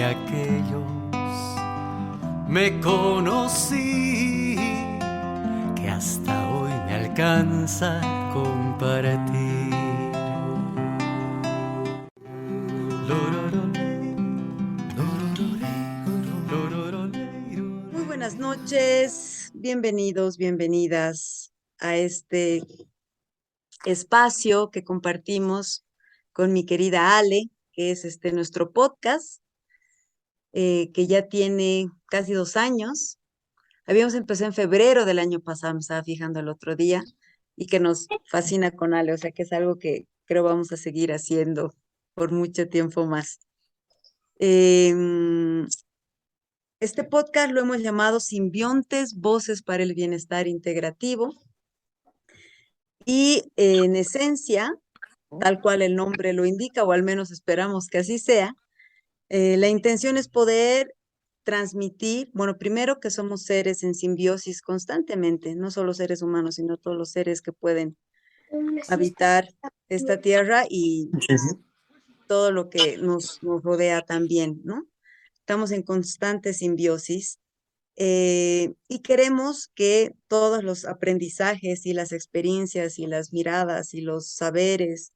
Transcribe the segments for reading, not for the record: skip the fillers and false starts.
aquellos me conocí, que hasta hoy me alcanza a compartir. Muy buenas noches, bienvenidos, bienvenidas a este espacio que compartimos con mi querida Ale, que es nuestro podcast, que ya tiene casi 2 años. Habíamos empezado en febrero del año pasado, me estaba fijando el otro día, y que nos fascina con Ale, o sea que es algo que creo vamos a seguir haciendo por mucho tiempo más. Este podcast lo hemos llamado Simbiontes, Voces para el Bienestar Integrativo. Y en esencia, tal cual el nombre lo indica, o al menos esperamos que así sea, la intención es poder transmitir, bueno, primero que somos seres en simbiosis constantemente, no solo seres humanos, sino todos los seres que pueden habitar esta tierra y todo lo que nos rodea también, ¿no? Estamos en constante simbiosis. Y queremos que todos los aprendizajes y las experiencias y las miradas y los saberes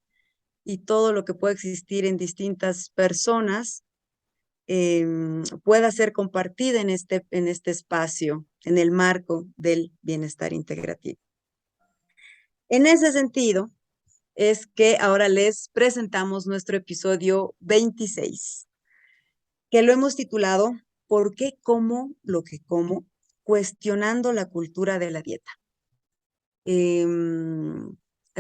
y todo lo que pueda existir en distintas personas pueda ser compartida en este espacio, en el marco del bienestar integrativo. En ese sentido, es que ahora les presentamos nuestro episodio 26, que lo hemos titulado ¿Por qué como lo que como? Cuestionando la cultura de la dieta. Es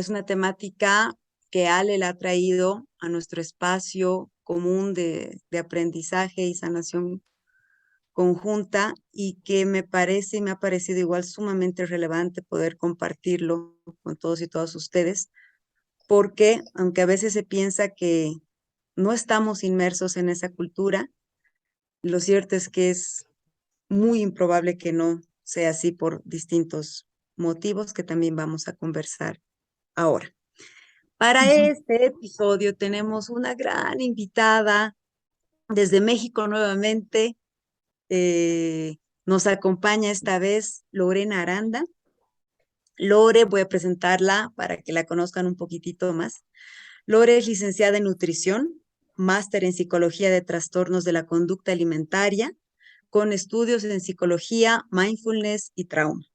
una temática que Ale la ha traído a nuestro espacio común de aprendizaje y sanación conjunta y que me parece y me ha parecido igual sumamente relevante poder compartirlo con todos y todas ustedes, porque aunque a veces se piensa que no estamos inmersos en esa cultura, lo cierto es que es muy improbable que no sea así por distintos motivos que también vamos a conversar ahora. Para este episodio tenemos una gran invitada desde México nuevamente. Nos acompaña esta vez Lorena Aranda. Lore, voy a presentarla para que la conozcan un poquitito más. Lore es licenciada en nutrición, máster en psicología de trastornos de la conducta alimentaria, con estudios en psicología, mindfulness y trauma.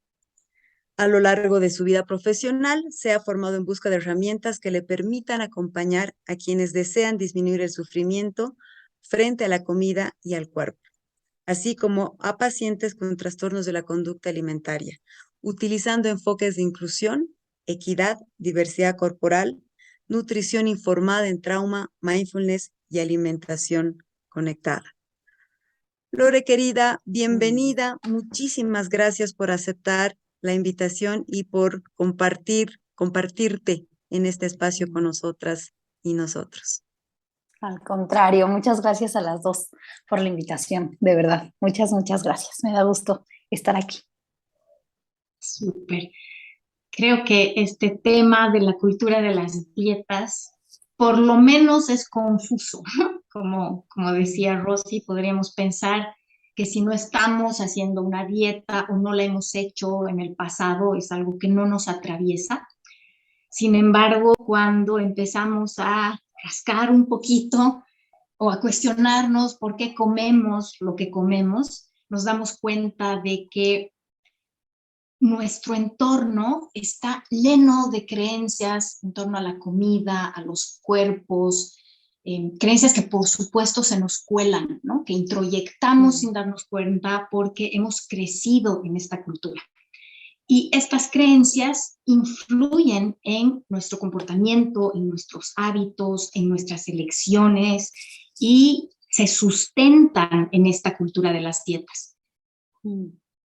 A lo largo de su vida profesional, se ha formado en busca de herramientas que le permitan acompañar a quienes desean disminuir el sufrimiento frente a la comida y al cuerpo, así como a pacientes con trastornos de la conducta alimentaria, utilizando enfoques de inclusión, equidad, diversidad corporal, nutrición informada en trauma, mindfulness y alimentación conectada. Lore, querida, bienvenida. Muchísimas gracias por aceptar la invitación y por compartirte en este espacio con nosotras y nosotros. Al contrario, muchas gracias a las dos por la invitación, de verdad. Muchas gracias. Me da gusto estar aquí. Súper. Creo que este tema de la cultura de las dietas, por lo menos es confuso. Como decía Rosy, podríamos pensar que si no estamos haciendo una dieta o no la hemos hecho en el pasado, es algo que no nos atraviesa. Sin embargo, cuando empezamos a rascar un poquito o a cuestionarnos por qué comemos lo que comemos, nos damos cuenta de que nuestro entorno está lleno de creencias en torno a la comida, a los cuerpos, creencias que por supuesto se nos cuelan, ¿no? Que introyectamos sin darnos cuenta porque hemos crecido en esta cultura. Y estas creencias influyen en nuestro comportamiento, en nuestros hábitos, en nuestras elecciones y se sustentan en esta cultura de las dietas.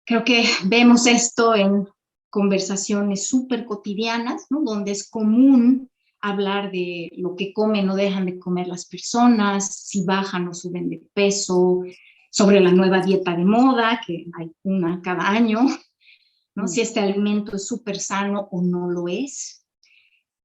Creo que vemos esto en conversaciones súper cotidianas, ¿no? Donde es común hablar de lo que comen o dejan de comer las personas, si bajan o suben de peso, sobre la nueva dieta de moda, que hay una cada año, ¿no? Si este alimento es súper sano o no lo es.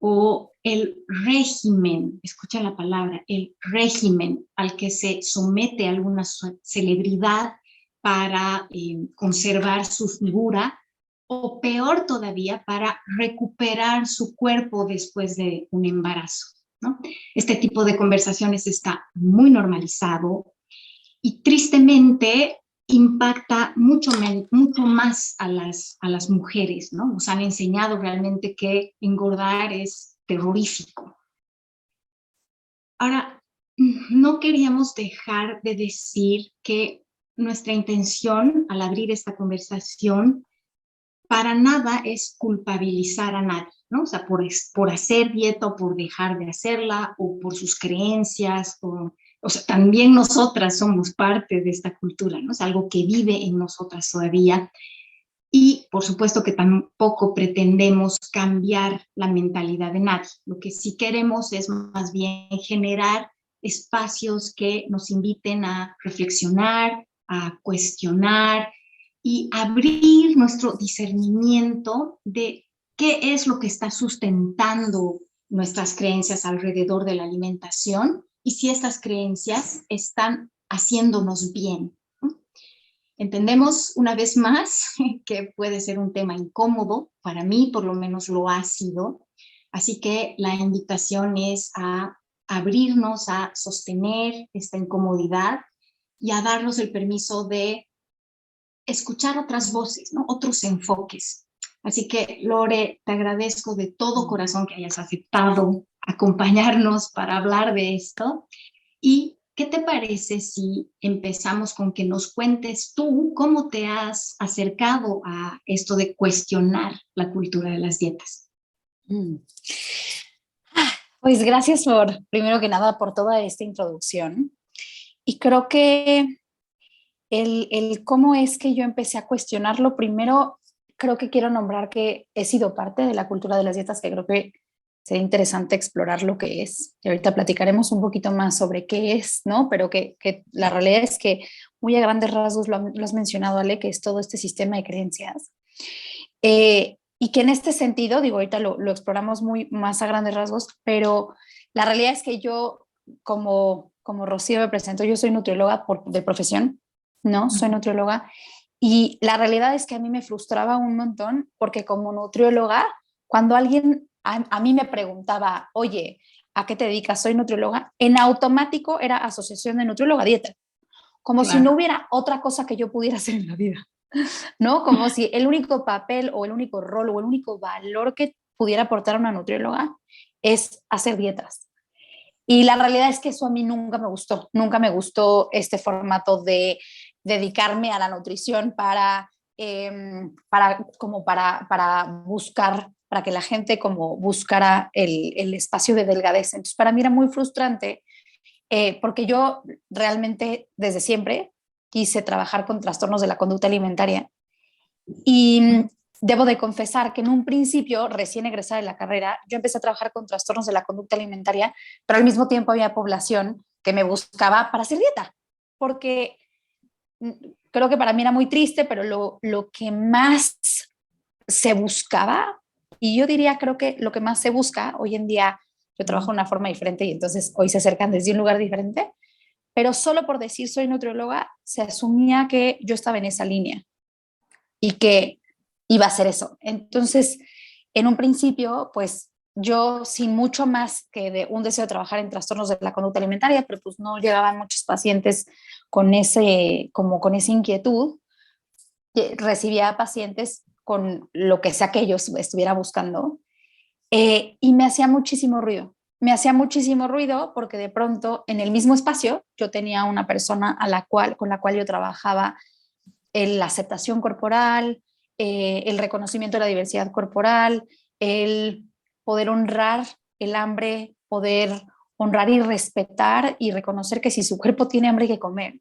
o el régimen, escucha la palabra, el régimen al que se somete alguna celebridad para conservar su figura, o peor todavía, para recuperar su cuerpo después de un embarazo, ¿no? Este tipo de conversaciones está muy normalizado y tristemente impacta mucho más a las mujeres, ¿no? Nos han enseñado realmente que engordar es terrorífico. Ahora, no queríamos dejar de decir que nuestra intención al abrir esta conversación para nada es culpabilizar a nadie, ¿no? O sea, por hacer dieta o por dejar de hacerla o por sus creencias, o sea, también nosotras somos parte de esta cultura, ¿no? Es algo que vive en nosotras todavía. Y por supuesto que tampoco pretendemos cambiar la mentalidad de nadie. Lo que sí queremos es más bien generar espacios que nos inviten a reflexionar, a cuestionar y abrir nuestro discernimiento de qué es lo que está sustentando nuestras creencias alrededor de la alimentación y si estas creencias están haciéndonos bien. Entendemos una vez más que puede ser un tema incómodo, para mí por lo menos lo ha sido, así que la invitación es a abrirnos a sostener esta incomodidad y a darnos el permiso de escuchar otras voces, ¿no? Otros enfoques. Así que, Lore, te agradezco de todo corazón que hayas aceptado acompañarnos para hablar de esto. ¿Y qué te parece si empezamos con que nos cuentes tú cómo te has acercado a esto de cuestionar la cultura de las dietas? Pues gracias primero que nada, por toda esta introducción. Y creo que el cómo es que yo empecé a cuestionarlo, primero creo que quiero nombrar que he sido parte de la cultura de las dietas, que creo que sería interesante explorar lo que es. Y ahorita platicaremos un poquito más sobre qué es, ¿no? Pero que la realidad es que muy a grandes rasgos lo has mencionado, Ale, que es todo este sistema de creencias. Y que en este sentido, digo, ahorita lo exploramos muy más a grandes rasgos, pero la realidad es que yo, como Rocío me presento, yo soy nutrióloga de profesión, ¿no? Soy nutrióloga. Y la realidad es que a mí me frustraba un montón porque como nutrióloga, cuando alguien a mí me preguntaba, oye, ¿a qué te dedicas? Soy nutrióloga, en automático era asociación de nutrióloga dieta, como Claro. si no hubiera otra cosa que yo pudiera hacer en la vida, ¿no? Como si el único papel o el único rol o el único valor que pudiera aportar a una nutrióloga es hacer dietas. Y la realidad es que eso a mí nunca me gustó este formato de dedicarme a la nutrición para buscar, para que la gente como buscara el espacio de delgadez. Entonces para mí era muy frustrante porque yo realmente desde siempre quise trabajar con trastornos de la conducta alimentaria y debo de confesar que en un principio, recién egresada de la carrera, yo empecé a trabajar con trastornos de la conducta alimentaria, pero al mismo tiempo había población que me buscaba para hacer dieta, porque creo que para mí era muy triste, pero lo que más se buscaba, y yo diría creo que lo que más se busca hoy en día, yo trabajo de una forma diferente y entonces hoy se acercan desde un lugar diferente, pero solo por decir soy nutrióloga, se asumía que yo estaba en esa línea y que iba a ser eso. Entonces, en un principio, pues yo sin mucho más que de un deseo de trabajar en trastornos de la conducta alimentaria, pero pues no llegaban muchos pacientes con esa inquietud, recibía pacientes con lo que sea que ellos estuviera buscando y me hacía muchísimo ruido. Me hacía muchísimo ruido porque de pronto en el mismo espacio yo tenía una persona con la cual yo trabajaba la aceptación corporal, el reconocimiento de la diversidad corporal, el poder honrar el hambre, poder honrar y respetar y reconocer que si su cuerpo tiene hambre hay que comer.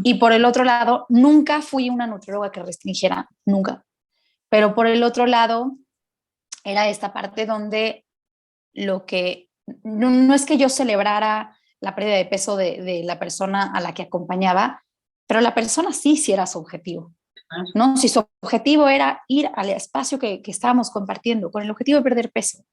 Y por el otro lado, nunca fui una nutrióloga que restringiera, nunca. Pero por el otro lado, era esta parte donde lo que no es que yo celebrara la pérdida de peso de la persona a la que acompañaba, pero la persona sí era su objetivo, ¿no? Si su objetivo era ir al espacio que estábamos compartiendo con el objetivo de perder peso,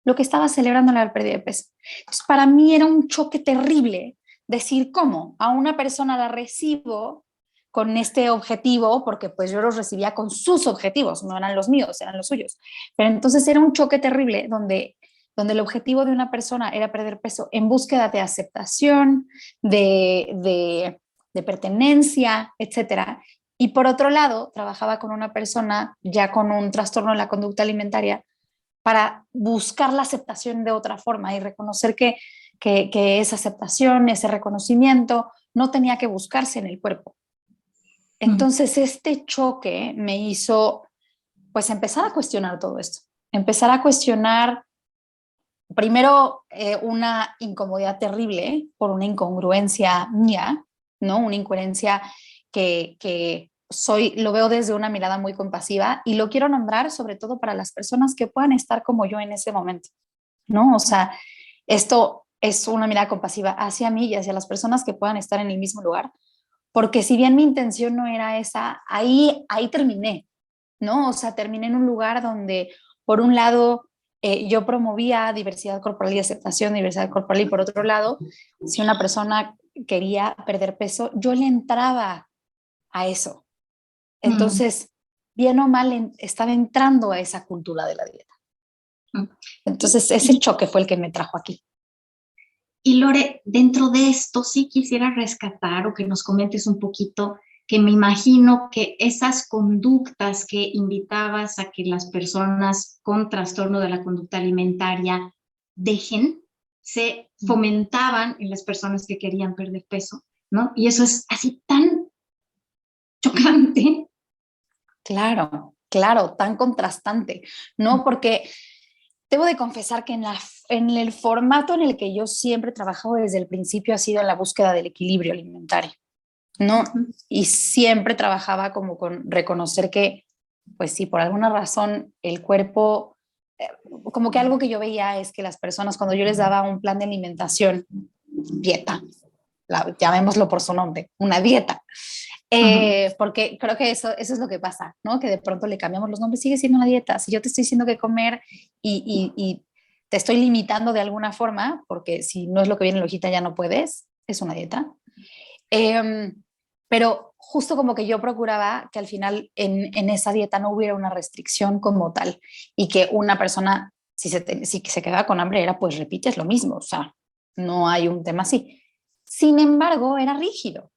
lo que estaba celebrando era la pérdida de peso. Entonces, para mí era un choque terrible decir cómo a una persona la recibo con este objetivo, porque pues yo los recibía con sus objetivos, no eran los míos, eran los suyos. Pero entonces era un choque terrible donde el objetivo de una persona era perder peso en búsqueda de aceptación, de pertenencia, etcétera. Y por otro lado, trabajaba con una persona ya con un trastorno de la conducta alimentaria para buscar la aceptación de otra forma y reconocer que esa aceptación, ese reconocimiento, no tenía que buscarse en el cuerpo. Entonces, este choque me hizo, pues, empezar a cuestionar todo esto. Empezar a cuestionar, primero, una incomodidad terrible por una incongruencia mía, ¿no? Una incoherencia que lo veo desde una mirada muy compasiva y lo quiero nombrar sobre todo para las personas que puedan estar como yo en ese momento, ¿no? O sea, esto es una mirada compasiva hacia mí y hacia las personas que puedan estar en el mismo lugar, porque si bien mi intención no era esa, ahí terminé, ¿no? O sea, terminé en un lugar donde, por un lado, yo promovía diversidad corporal y aceptación de diversidad corporal, y por otro lado, si una persona quería perder peso, yo le entraba a eso. Entonces, bien o mal, estaba entrando a esa cultura de la dieta. Entonces, ese choque fue el que me trajo aquí. Y Lore, dentro de esto sí quisiera rescatar o que nos comentes un poquito, que me imagino que esas conductas que invitabas a que las personas con trastorno de la conducta alimentaria dejen, se fomentaban en las personas que querían perder peso, ¿no? Y eso es así tan chocante. Claro, claro, tan contrastante, ¿no? Porque debo de confesar que en el formato en el que yo siempre he trabajado desde el principio ha sido en la búsqueda del equilibrio alimentario, ¿no? Y siempre trabajaba como con reconocer que, pues sí, por alguna razón el cuerpo, como que algo que yo veía es que las personas, cuando yo les daba un plan de alimentación, dieta, llamémoslo por su nombre, una dieta, porque creo que eso es lo que pasa, ¿no? Que de pronto le cambiamos los nombres, sigue siendo una dieta. Si yo te estoy diciendo que comer y te estoy limitando de alguna forma, porque si no es lo que viene en la hojita ya no puedes, es una dieta. Pero justo como que yo procuraba que al final en esa dieta no hubiera una restricción como tal y que una persona, si se quedaba con hambre, era pues repites lo mismo, o sea, no hay un tema así. Sin embargo, era rígido.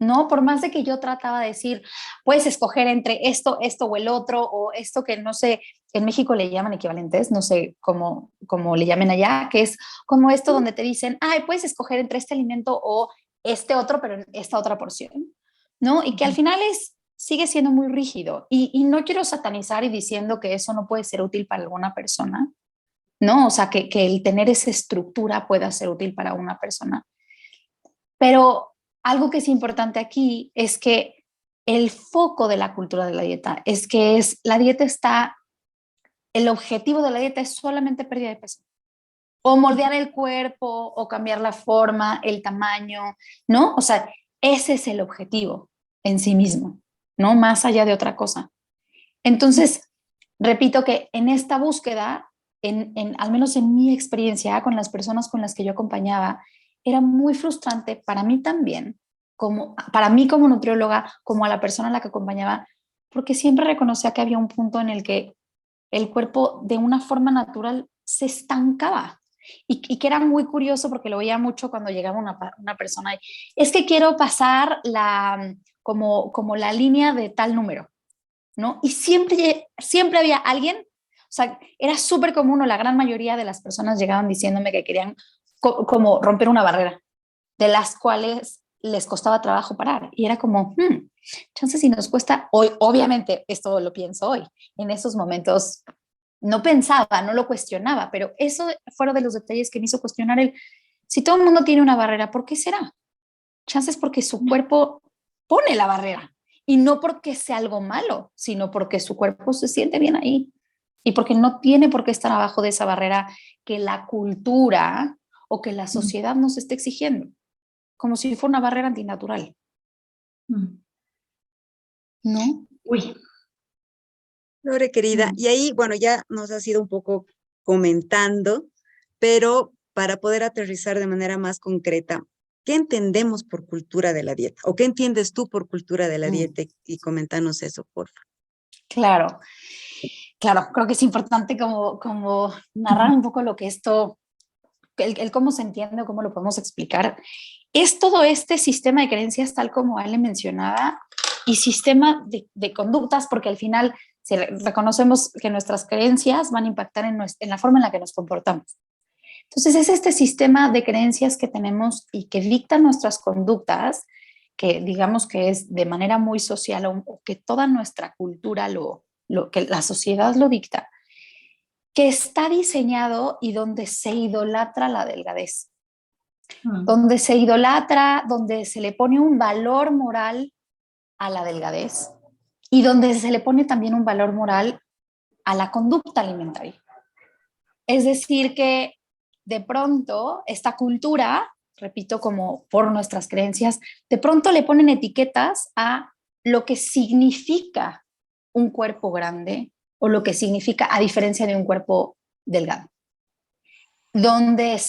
No, por más de que yo trataba de decir, puedes escoger entre esto o el otro, o esto que no sé, en México le llaman equivalentes, no sé cómo le llamen allá, que es como esto donde te dicen, ay, puedes escoger entre este alimento o este otro, pero en esta otra porción, ¿no? Y que al final sigue siendo muy rígido. Y no quiero satanizar y diciendo que eso no puede ser útil para alguna persona, ¿no? O sea, que el tener esa estructura pueda ser útil para una persona. Pero algo que es importante aquí es que el foco de la cultura de la dieta es que el objetivo de la dieta es solamente pérdida de peso, o moldear el cuerpo, o cambiar la forma, el tamaño, ¿no? O sea, ese es el objetivo en sí mismo, ¿no? Más allá de otra cosa. Entonces, repito que en esta búsqueda, al menos en mi experiencia con las personas con las que yo acompañaba, era muy frustrante para mí también, para mí como nutrióloga, como a la persona a la que acompañaba, porque siempre reconocía que había un punto en el que el cuerpo de una forma natural se estancaba y que era muy curioso porque lo veía mucho cuando llegaba una persona y es que quiero pasar como la línea de tal número, ¿no? Y siempre había alguien, o sea, era súper común, o la gran mayoría de las personas llegaban diciéndome que querían como romper una barrera, de las cuales les costaba trabajo parar. Y era como, chances si nos cuesta hoy, obviamente, esto lo pienso hoy, en esos momentos no pensaba, no lo cuestionaba, pero eso fueron de los detalles que me hizo cuestionar si todo el mundo tiene una barrera, ¿por qué será? Chances porque su cuerpo pone la barrera. Y no porque sea algo malo, sino porque su cuerpo se siente bien ahí. Y porque no tiene por qué estar abajo de esa barrera que la cultura o que la sociedad nos esté exigiendo. Como si fuera una barrera antinatural. ¿No? Uy. Lore, querida, y ahí, bueno, ya nos has ido un poco comentando, pero para poder aterrizar de manera más concreta, ¿qué entendemos por cultura de la dieta? ¿O qué entiendes tú por cultura de la dieta? Y coméntanos eso, por favor. Claro, claro, creo que es importante como narrar un poco lo que esto, el cómo se entiende, cómo lo podemos explicar. Es todo este sistema de creencias, tal como Ale mencionaba, y sistema de conductas, porque al final reconocemos que nuestras creencias van a impactar en la forma en la que nos comportamos. Entonces es este sistema de creencias que tenemos y que dictan nuestras conductas, que digamos que es de manera muy social o que toda nuestra cultura que la sociedad lo dicta, que está diseñado y donde se idolatra la delgadez, donde se idolatra, donde se le pone un valor moral a la delgadez y donde se le pone también un valor moral a la conducta alimentaria. Es decir, que de pronto esta cultura, repito, como por nuestras creencias, de pronto le ponen etiquetas a lo que significa un cuerpo grande o lo que significa a diferencia de un cuerpo delgado. Donde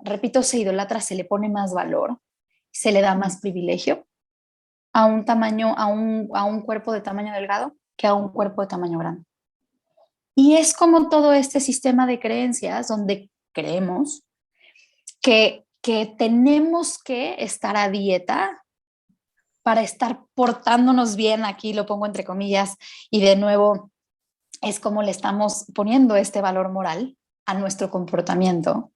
repito, se idolatra, se le pone más valor, se le da más privilegio a un tamaño, a un cuerpo de tamaño delgado que a un cuerpo de tamaño grande. Y es como todo este sistema de creencias donde creemos que tenemos que estar a dieta para estar portándonos bien, aquí lo pongo entre comillas, y de nuevo es como le estamos poniendo este valor moral a nuestro comportamiento,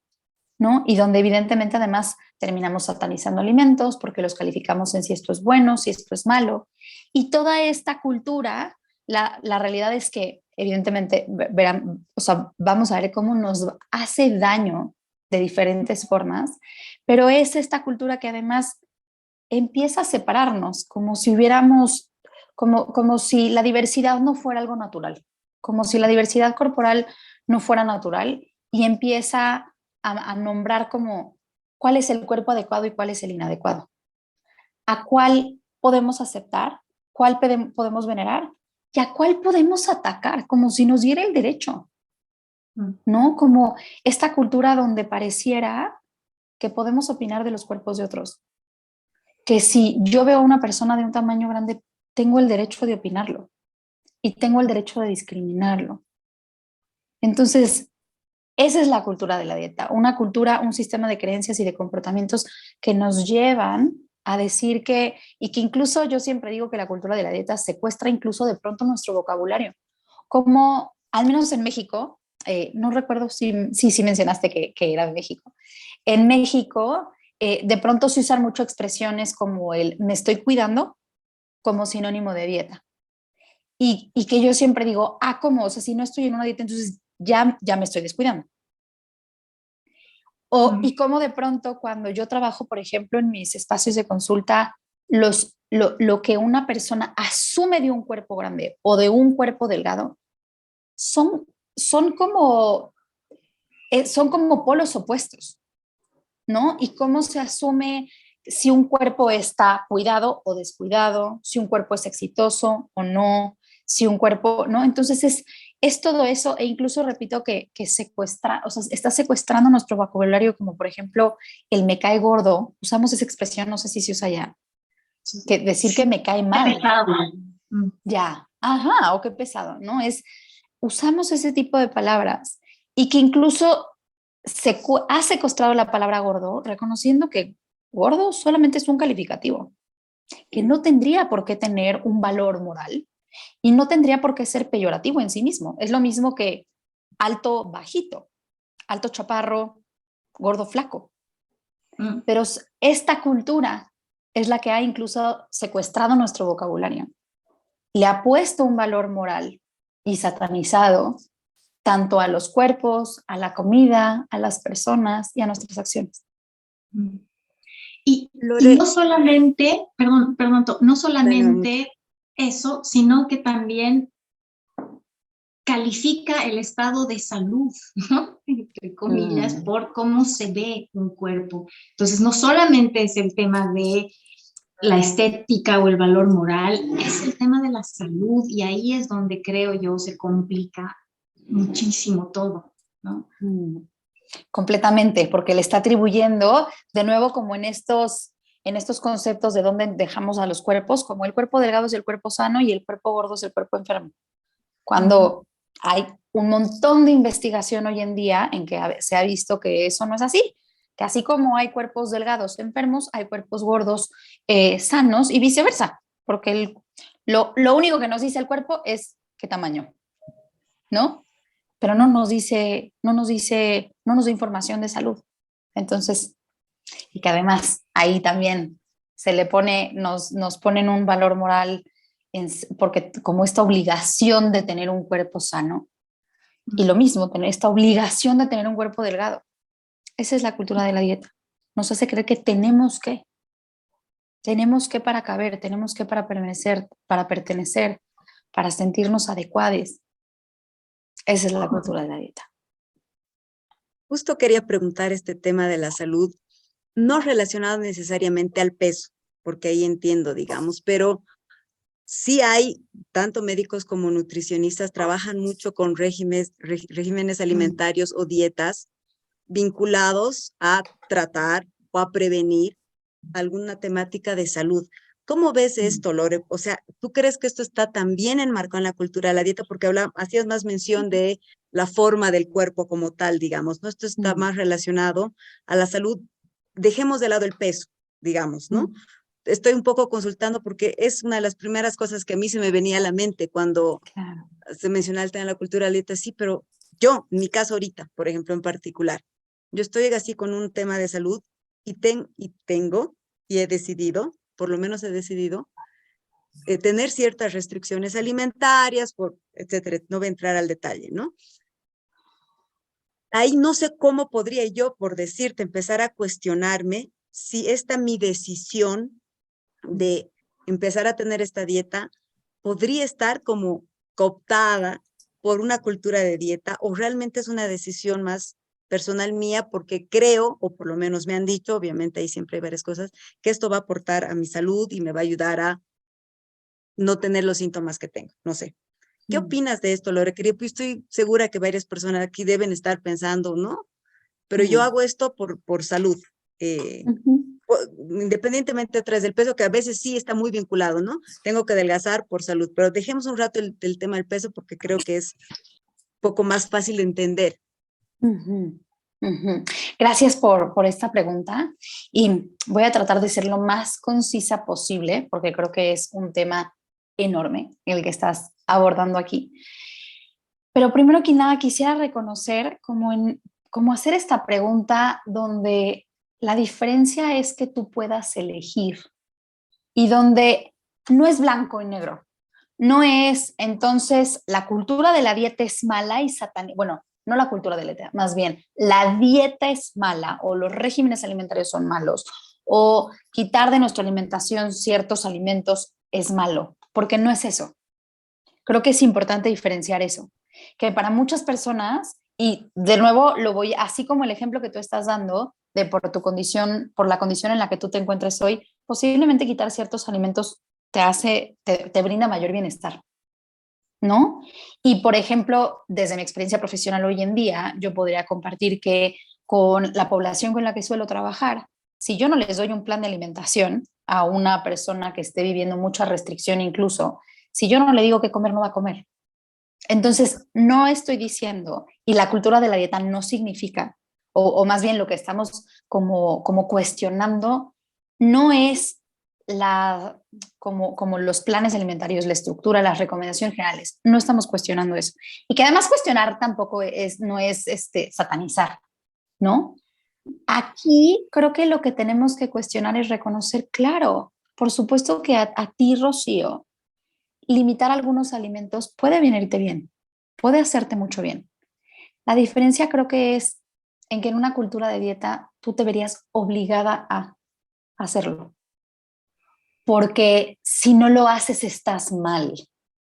¿no? Y donde evidentemente además terminamos satanizando alimentos porque los calificamos en si esto es bueno, si esto es malo. Y toda esta cultura, la realidad es que evidentemente verán, o sea, vamos a ver cómo nos hace daño de diferentes formas, pero es esta cultura que además empieza a separarnos, como si hubiéramos, como si la diversidad no fuera algo natural, como si la diversidad corporal no fuera natural y empieza a nombrar como cuál es el cuerpo adecuado y cuál es el inadecuado, a cuál podemos aceptar, cuál podemos venerar y a cuál podemos atacar, como si nos diera el derecho, ¿no? Como esta cultura donde pareciera que podemos opinar de los cuerpos de otros, que si yo veo a una persona de un tamaño grande, tengo el derecho de opinarlo y tengo el derecho de discriminarlo. Entonces, esa es la cultura de la dieta, una cultura, un sistema de creencias y de comportamientos que nos llevan a decir y que incluso yo siempre digo que la cultura de la dieta secuestra incluso de pronto nuestro vocabulario. Como, al menos en México, no recuerdo si mencionaste que era de México. En México, de pronto se usan mucho expresiones como el me estoy cuidando como sinónimo de dieta. Y que yo siempre digo, ¿cómo? O sea, si no estoy en una dieta, entonces ya me estoy descuidando. Y como de pronto cuando yo trabajo, por ejemplo, en mis espacios de consulta, lo que una persona asume de un cuerpo grande o de un cuerpo delgado son como polos opuestos, ¿no? Y cómo se asume si un cuerpo está cuidado o descuidado, si un cuerpo es exitoso o no, si un cuerpo, ¿no? Entonces es todo eso, e incluso repito que secuestra, o sea, está secuestrando nuestro vocabulario, como por ejemplo el me cae gordo, usamos esa expresión, no sé si se usa ya, que decir que me cae mal. Qué pesado. Ya, ajá, o qué pesado, ¿no? Usamos ese tipo de palabras y que incluso ha secuestrado la palabra gordo, reconociendo que gordo solamente es un calificativo, que no tendría por qué tener un valor moral y no tendría por qué ser peyorativo en sí mismo. Es lo mismo que alto, bajito, alto, chaparro, gordo, flaco. Pero esta cultura es la que ha incluso secuestrado nuestro vocabulario. Le ha puesto un valor moral y satanizado tanto a los cuerpos, a la comida, a las personas y a nuestras acciones. Y no solamente, no solamente eso, sino que también califica el estado de salud, ¿no? Entre comillas, por cómo se ve un cuerpo. Entonces, no solamente es el tema de la estética o el valor moral, es el tema de la salud y ahí es donde creo yo se complica muchísimo todo. ¿no? Completamente, porque le está atribuyendo, de nuevo, como en estos conceptos de dónde dejamos a los cuerpos, como el cuerpo delgado es el cuerpo sano y el cuerpo gordo es el cuerpo enfermo. Cuando hay un montón de investigación hoy en día en que se ha visto que eso no es así, que así como hay cuerpos delgados enfermos, hay cuerpos gordos sanos y viceversa, porque lo único que nos dice el cuerpo es qué tamaño, ¿no? Pero no nos da información de salud. Entonces, y que además ahí también se le pone, nos ponen un valor moral, porque como esta obligación de tener un cuerpo sano, y lo mismo, tener esta obligación de tener un cuerpo delgado. Esa es la cultura de la dieta. Nos hace creer que tenemos que para caber, tenemos que para pertenecer, para sentirnos adecuados. Esa es la cultura de la dieta. Justo quería preguntar este tema de la salud, no relacionado necesariamente al peso, porque ahí entiendo, digamos, pero sí hay, tanto médicos como nutricionistas trabajan mucho con regímenes alimentarios o dietas vinculados a tratar o a prevenir alguna temática de salud. ¿Cómo ves esto, Lore? O sea, ¿tú crees que esto está también enmarcado en la cultura de la dieta? Porque hacías más mención de la forma del cuerpo como tal, digamos, ¿no? Esto está más relacionado a la salud. Dejemos de lado el peso, digamos, ¿no? Estoy un poco consultando porque es una de las primeras cosas que a mí se me venía a la mente cuando se mencionaba el tema de la cultura de la dieta, sí, pero yo, en mi caso ahorita, por ejemplo, en particular, yo estoy así con un tema de salud y tengo y he decidido, por lo menos he decidido, tener ciertas restricciones alimentarias, etcétera. No voy a entrar al detalle, ¿no? Ahí no sé cómo podría yo, por decirte, empezar a cuestionarme si mi decisión de empezar a tener esta dieta podría estar como cooptada por una cultura de dieta o realmente es una decisión más personal mía porque creo, o por lo menos me han dicho, obviamente ahí siempre hay varias cosas, que esto va a aportar a mi salud y me va a ayudar a no tener los síntomas que tengo, no sé. ¿Qué opinas de esto, Lore? Pues estoy segura que varias personas aquí deben estar pensando, ¿no? Pero yo hago esto por salud, independientemente atrás del peso, que a veces sí está muy vinculado, ¿no? Tengo que adelgazar por salud, pero dejemos un rato el tema del peso porque creo que es un poco más fácil de entender. Gracias por esta pregunta y voy a tratar de ser lo más concisa posible porque creo que es un tema enorme el que estás abordando aquí. Pero primero que nada quisiera reconocer como hacer esta pregunta donde la diferencia es que tú puedas elegir y donde no es blanco y negro. No es, entonces, la cultura de la dieta es mala y satánica. Bueno, no la cultura de la dieta, más bien, la dieta es mala o los regímenes alimentarios son malos o quitar de nuestra alimentación ciertos alimentos es malo, porque no es eso. Creo que es importante diferenciar eso, que para muchas personas, y de nuevo lo voy, así como el ejemplo que tú estás dando, de por tu condición, por la condición en la que tú te encuentres hoy, posiblemente quitar ciertos alimentos te brinda mayor bienestar, ¿no? Y por ejemplo, desde mi experiencia profesional hoy en día, yo podría compartir que con la población con la que suelo trabajar, si yo no les doy un plan de alimentación a una persona que esté viviendo mucha restricción incluso, si yo no le digo qué comer, no va a comer. Entonces, no estoy diciendo, y la cultura de la dieta no significa, o más bien lo que estamos como cuestionando, no es como los planes alimentarios, la estructura, las recomendaciones generales. No estamos cuestionando eso. Y que además cuestionar tampoco no es satanizar, ¿no? Aquí creo que lo que tenemos que cuestionar es reconocer, claro, por supuesto que a ti, Rocío, limitar algunos alimentos puede venirte bien, puede hacerte mucho bien. La diferencia creo que es en que en una cultura de dieta tú te verías obligada a hacerlo. Porque si no lo haces estás mal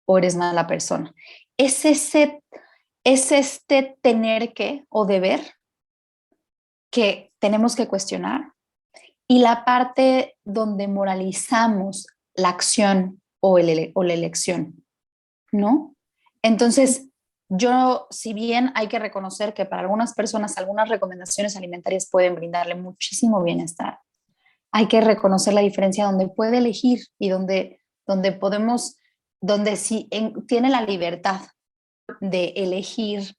o eres mala persona. Es este tener que o deber que tenemos que cuestionar y la parte donde moralizamos la acción o la elección, ¿no? Entonces, yo, si bien hay que reconocer que para algunas personas algunas recomendaciones alimentarias pueden brindarle muchísimo bienestar, hay que reconocer la diferencia donde puede elegir y donde podemos, donde sí tiene la libertad de elegir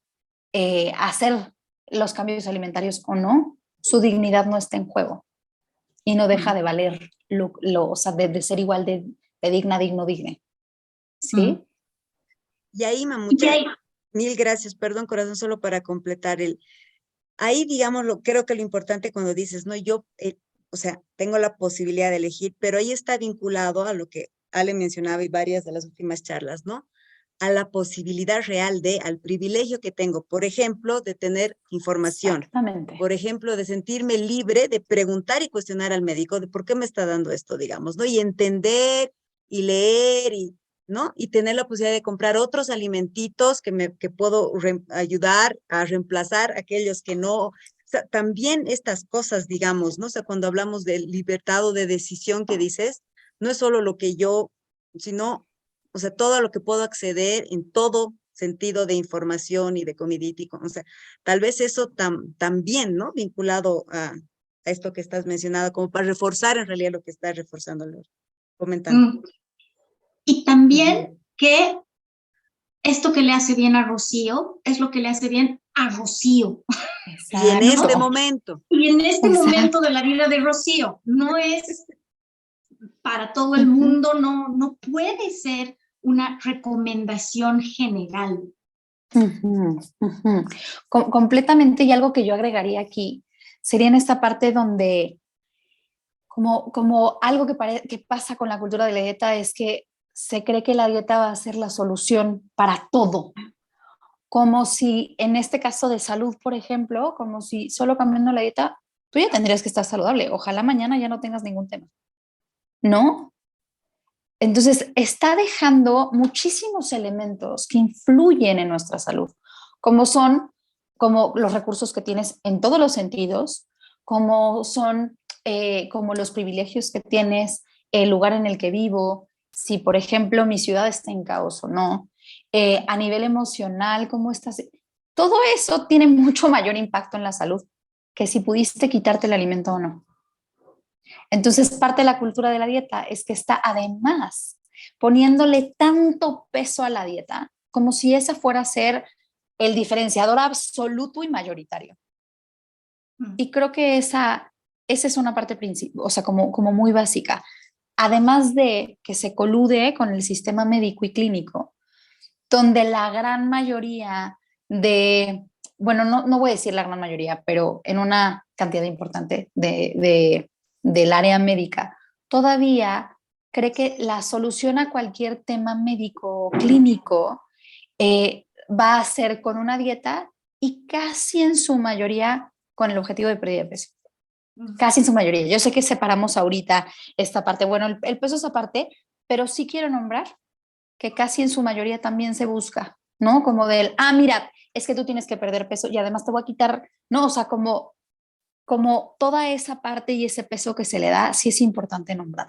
hacer los cambios alimentarios o no, su dignidad no está en juego y no deja de valer, o sea, de ser igual de digna, digno, digne. ¿Sí? Y ahí, Mamucha, mil gracias, perdón, corazón, solo para completar ahí, digamos, creo que lo importante cuando dices, no, yo, o sea, tengo la posibilidad de elegir, pero ahí está vinculado a lo que Ale mencionaba y varias de las últimas charlas, ¿no? A la posibilidad real al privilegio que tengo, por ejemplo, de tener información. Exactamente. Por ejemplo, de sentirme libre de preguntar y cuestionar al médico de por qué me está dando esto, digamos, ¿no? Y entender y leer ¿no? Y tener la posibilidad de comprar otros alimentitos que puedo ayudar a reemplazar aquellos que no. O sea, también estas cosas, digamos, ¿no? O sea, cuando hablamos de libertad o de decisión que dices, no es solo lo que yo, sino, o sea, todo lo que puedo acceder en todo sentido de información y de comidítico. O sea, tal vez eso también, ¿no? Vinculado a esto que estás mencionando, como para reforzar en realidad lo que estás reforzando, comentando. Y también que esto que le hace bien a Rocío es lo que le hace bien a Rocío. Exacto. Y en este momento. Y en este momento de la vida de Rocío. No es para todo el mundo, no puede ser una recomendación general. Completamente, y algo que yo agregaría aquí sería en esta parte donde como algo que pasa con la cultura de la dieta es que se cree que la dieta va a ser la solución para todo, como si en este caso de salud, por ejemplo, como si solo cambiando la dieta tú ya tendrías que estar saludable, ojalá mañana ya no tengas ningún tema, ¿no? Entonces, está dejando muchísimos elementos que influyen en nuestra salud, como son como los recursos que tienes en todos los sentidos, como son como los privilegios que tienes, el lugar en el que vivo, si por ejemplo mi ciudad está en caos o no, a nivel emocional, cómo estás. Todo eso tiene mucho mayor impacto en la salud que si pudiste quitarte el alimento o no. Entonces, parte de la cultura de la dieta es que está además poniéndole tanto peso a la dieta como si esa fuera a ser el diferenciador absoluto y mayoritario. Y creo que esa es una parte principal, o sea, como muy básica. Además de que se colude con el sistema médico y clínico, donde la gran mayoría bueno, no voy a decir la gran mayoría, pero en una cantidad importante del área médica, todavía cree que la solución a cualquier tema médico o clínico va a ser con una dieta y casi en su mayoría con el objetivo de pérdida de peso. Casi en su mayoría. Yo sé que separamos ahorita esta parte, bueno, el peso es aparte, pero sí quiero nombrar que casi en su mayoría también se busca, ¿no? Como mira, es que tú tienes que perder peso y además te voy a quitar, ¿no? O sea, como toda esa parte y ese peso que se le da, sí es importante nombrar.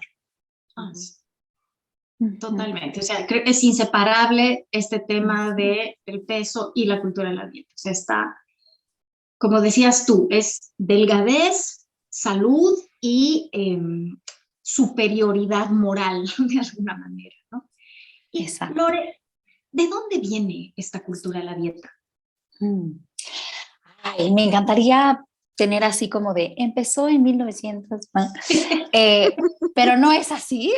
Totalmente, o sea, creo que es inseparable este tema del peso y la cultura de la dieta. O sea, está, como decías tú, es delgadez, salud y superioridad moral, de alguna manera, ¿no? Y exacto. Lore, ¿de dónde viene esta cultura de la dieta? Ay, me encantaría tener así como empezó en 1900, pero no es así.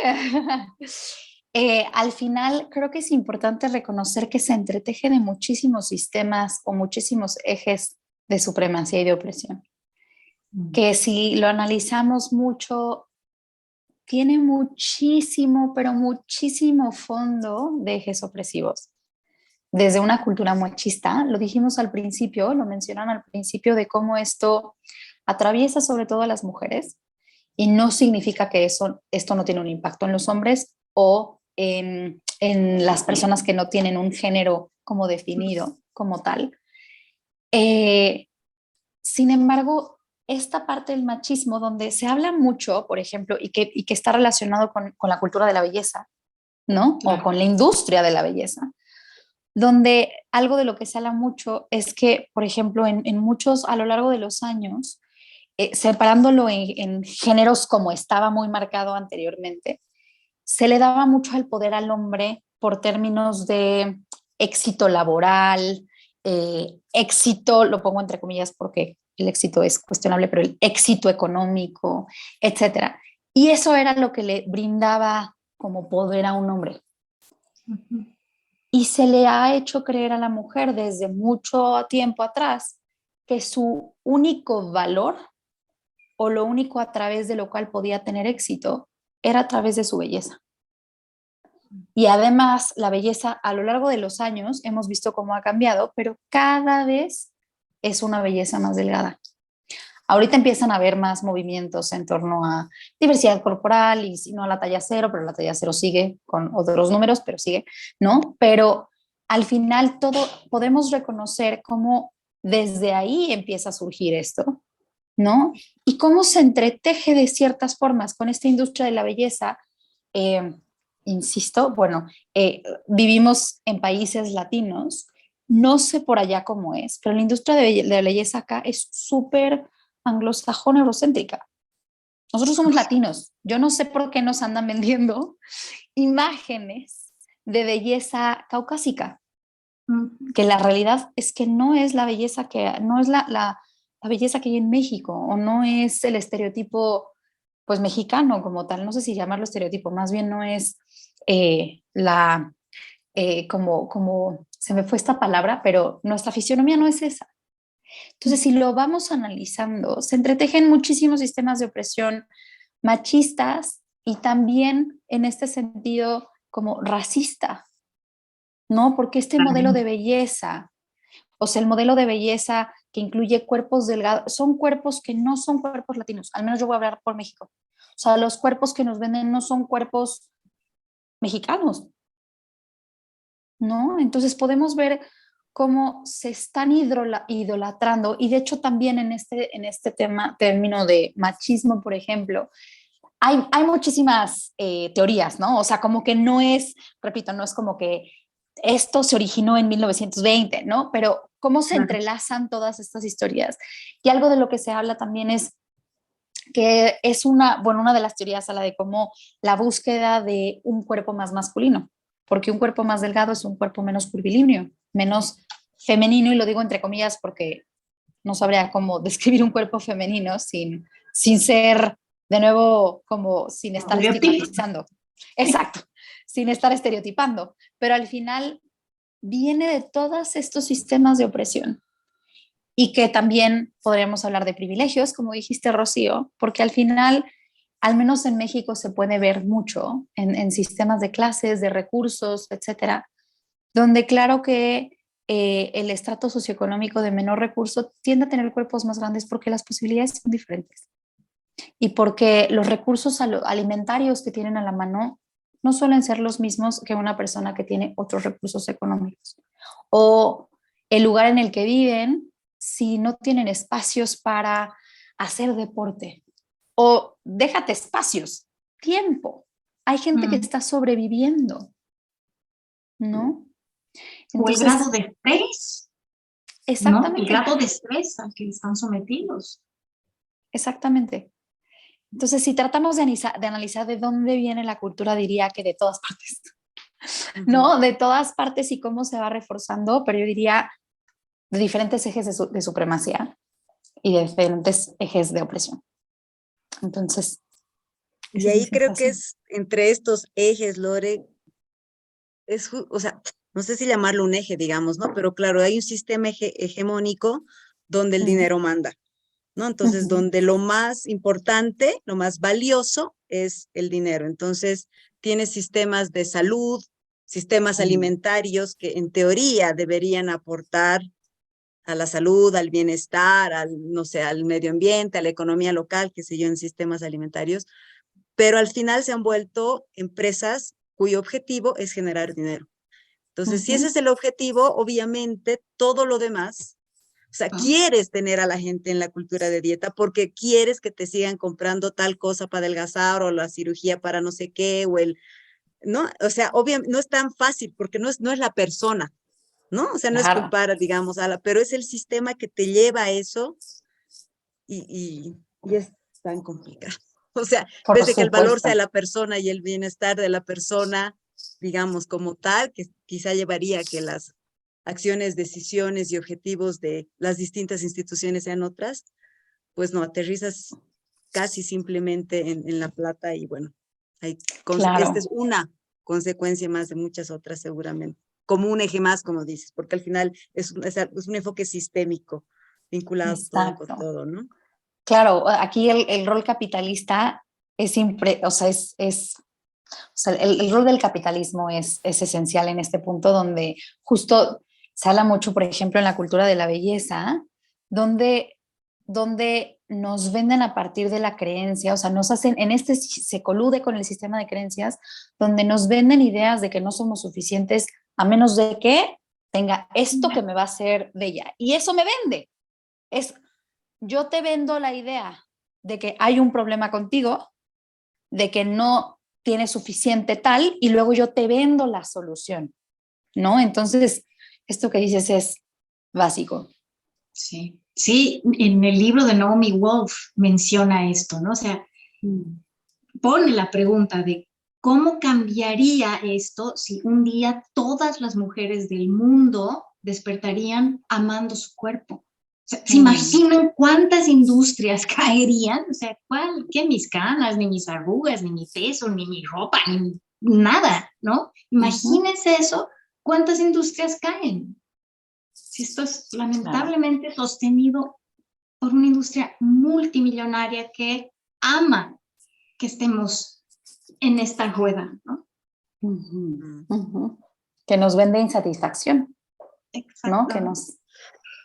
Al final creo que es importante reconocer que se entreteje de muchísimos sistemas o muchísimos ejes de supremacía y de opresión, que si lo analizamos mucho, tiene muchísimo, pero muchísimo fondo de ejes opresivos. Desde una cultura machista, lo dijimos al principio, lo mencionan al principio, de cómo esto atraviesa sobre todo a las mujeres y no significa que esto no tiene un impacto en los hombres o en las personas que no tienen un género como definido como tal. Sin embargo, esta parte del machismo donde se habla mucho, por ejemplo, y que está relacionado con la cultura de la belleza, ¿no? Claro. O con la industria de la belleza, donde algo de lo que se habla mucho es que, por ejemplo, en muchos, a lo largo de los años, separándolo en géneros como estaba muy marcado anteriormente, se le daba mucho el poder al hombre por términos de éxito laboral, éxito, lo pongo entre comillas porque el éxito es cuestionable, pero el éxito económico, etcétera. Y eso era lo que le brindaba como poder a un hombre. Ujú. Y se le ha hecho creer a la mujer desde mucho tiempo atrás que su único valor o lo único a través de lo cual podía tener éxito era a través de su belleza. Y además, la belleza a lo largo de los años hemos visto cómo ha cambiado, pero cada vez es una belleza más delgada. Ahorita empiezan a haber más movimientos en torno a diversidad corporal y si no a la talla cero, pero la talla cero sigue con otros números, pero sigue, ¿no? Pero al final todo podemos reconocer cómo desde ahí empieza a surgir esto, ¿no? Y cómo se entreteje de ciertas formas con esta industria de la belleza. Eh, Insisto, bueno, vivimos en países latinos, no sé por allá cómo es, pero la industria de la belleza acá es súper anglosajón eurocéntrica. Nosotros somos latinos. Yo no sé por qué nos andan vendiendo imágenes de belleza caucásica, que la realidad es que no es la belleza que, no es la belleza que hay en México, o no es el estereotipo, pues, mexicano como tal. No sé si llamarlo estereotipo, más bien no es como, se me fue esta palabra, pero nuestra fisionomía no es esa. Entonces, si lo vamos analizando, se entretejen muchísimos sistemas de opresión machistas y también en este sentido como racista, ¿no? Porque este modelo de belleza, o sea, el modelo de belleza que incluye cuerpos delgados, son cuerpos que no son cuerpos latinos, al menos yo voy a hablar por México. O sea, los cuerpos que nos venden no son cuerpos mexicanos, ¿no? Entonces podemos ver cómo se están idolatrando y de hecho también en este término de machismo, por ejemplo, hay muchísimas teorías, ¿no? O sea, como que no es, repito, no es como que esto se originó en 1920, ¿no? Pero cómo se entrelazan todas estas historias. Y algo de lo que se habla también es que es una de las teorías a la de cómo la búsqueda de un cuerpo más masculino, porque un cuerpo más delgado es un cuerpo menos curvilíneo, menos femenino, y lo digo entre comillas porque no sabría cómo describir un cuerpo femenino sin ser, de nuevo, como sin estar estigmatizando. Exacto, sin estar estereotipando, pero al final viene de todos estos sistemas de opresión y que también podríamos hablar de privilegios, como dijiste, Rocío, porque al final, al menos en México, se puede ver mucho en sistemas de clases, de recursos, etcétera, donde claro que el estrato socioeconómico de menor recurso tiende a tener cuerpos más grandes porque las posibilidades son diferentes y porque los recursos alimentarios que tienen a la mano no suelen ser los mismos que una persona que tiene otros recursos económicos. O el lugar en el que viven, si no tienen espacios para hacer deporte. O déjate espacios, tiempo. Hay gente que está sobreviviendo, ¿no? O el Entonces, grado de estrés, ¿no? El exactamente, grado de estrés al que están sometidos. exactamente. Entonces, si tratamos de analizar de dónde viene la cultura, diría que de todas partes, ¿no? De todas partes y cómo se va reforzando, pero yo diría de diferentes ejes de supremacía y de diferentes ejes de opresión. Entonces, Y esa es mi ahí creo que sensación. es entre estos ejes, Lore, o sea, no sé si llamarlo un eje, digamos, ¿no? Pero claro, hay un sistema hegemónico donde el dinero manda, ¿no? Entonces, donde lo más importante, lo más valioso es el dinero. Entonces, tiene sistemas de salud, sistemas alimentarios que en teoría deberían aportar a la salud, al bienestar, no sé, al medio ambiente, a la economía local, qué sé yo, en sistemas alimentarios, pero al final se han vuelto empresas cuyo objetivo es generar dinero. Entonces, si ese es el objetivo, obviamente todo lo demás, o sea, quieres tener a la gente en la cultura de dieta porque quieres que te sigan comprando tal cosa para adelgazar o la cirugía para no sé qué, ¿no? O sea, obviamente no es tan fácil porque no es la persona, ¿no? O sea, no es Claro. culpar, digamos, pero es el sistema que te lleva a eso y es tan complicado. O sea, en Por vez de que el valor supuesto. sea la persona y el bienestar de la persona, digamos, como tal, que quizá llevaría a que las acciones, decisiones y objetivos de las distintas instituciones sean otras, pues no, aterrizas casi simplemente en la plata y bueno, esta es Claro. una consecuencia más de muchas otras seguramente, como un eje más, como dices, porque al final es un enfoque sistémico, vinculado todo con Exacto. todo, ¿no? Claro, aquí el rol capitalista o sea, o sea, el rol del capitalismo es esencial en este punto donde justo se habla mucho, por ejemplo, en la cultura de la belleza, donde nos venden a partir de la creencia, o sea, nos hacen, se colude con el sistema de creencias, donde nos venden ideas de que no somos suficientes a menos de que tenga esto que me va a hacer bella. Y eso me vende. Yo te vendo la idea de que hay un problema contigo, de que no tienes suficiente tal, y luego yo te vendo la solución, ¿no? Entonces, esto que dices es básico. Sí, sí, en el libro de Naomi Wolf menciona esto, ¿no? O sea, pone la pregunta de cómo cambiaría esto si un día todas las mujeres del mundo despertarían amando su cuerpo. O sea, ¿se imaginan cuántas industrias caerían? O sea, ¿qué mis canas, ni mis arrugas, ni mi peso, ni mi ropa, ni nada, ¿no? Imagínense eso, ¿cuántas industrias caen? Si esto es lamentablemente sostenido por una industria multimillonaria que ama que estemos en esta rueda, ¿no? Que nos vende insatisfacción, ¿no?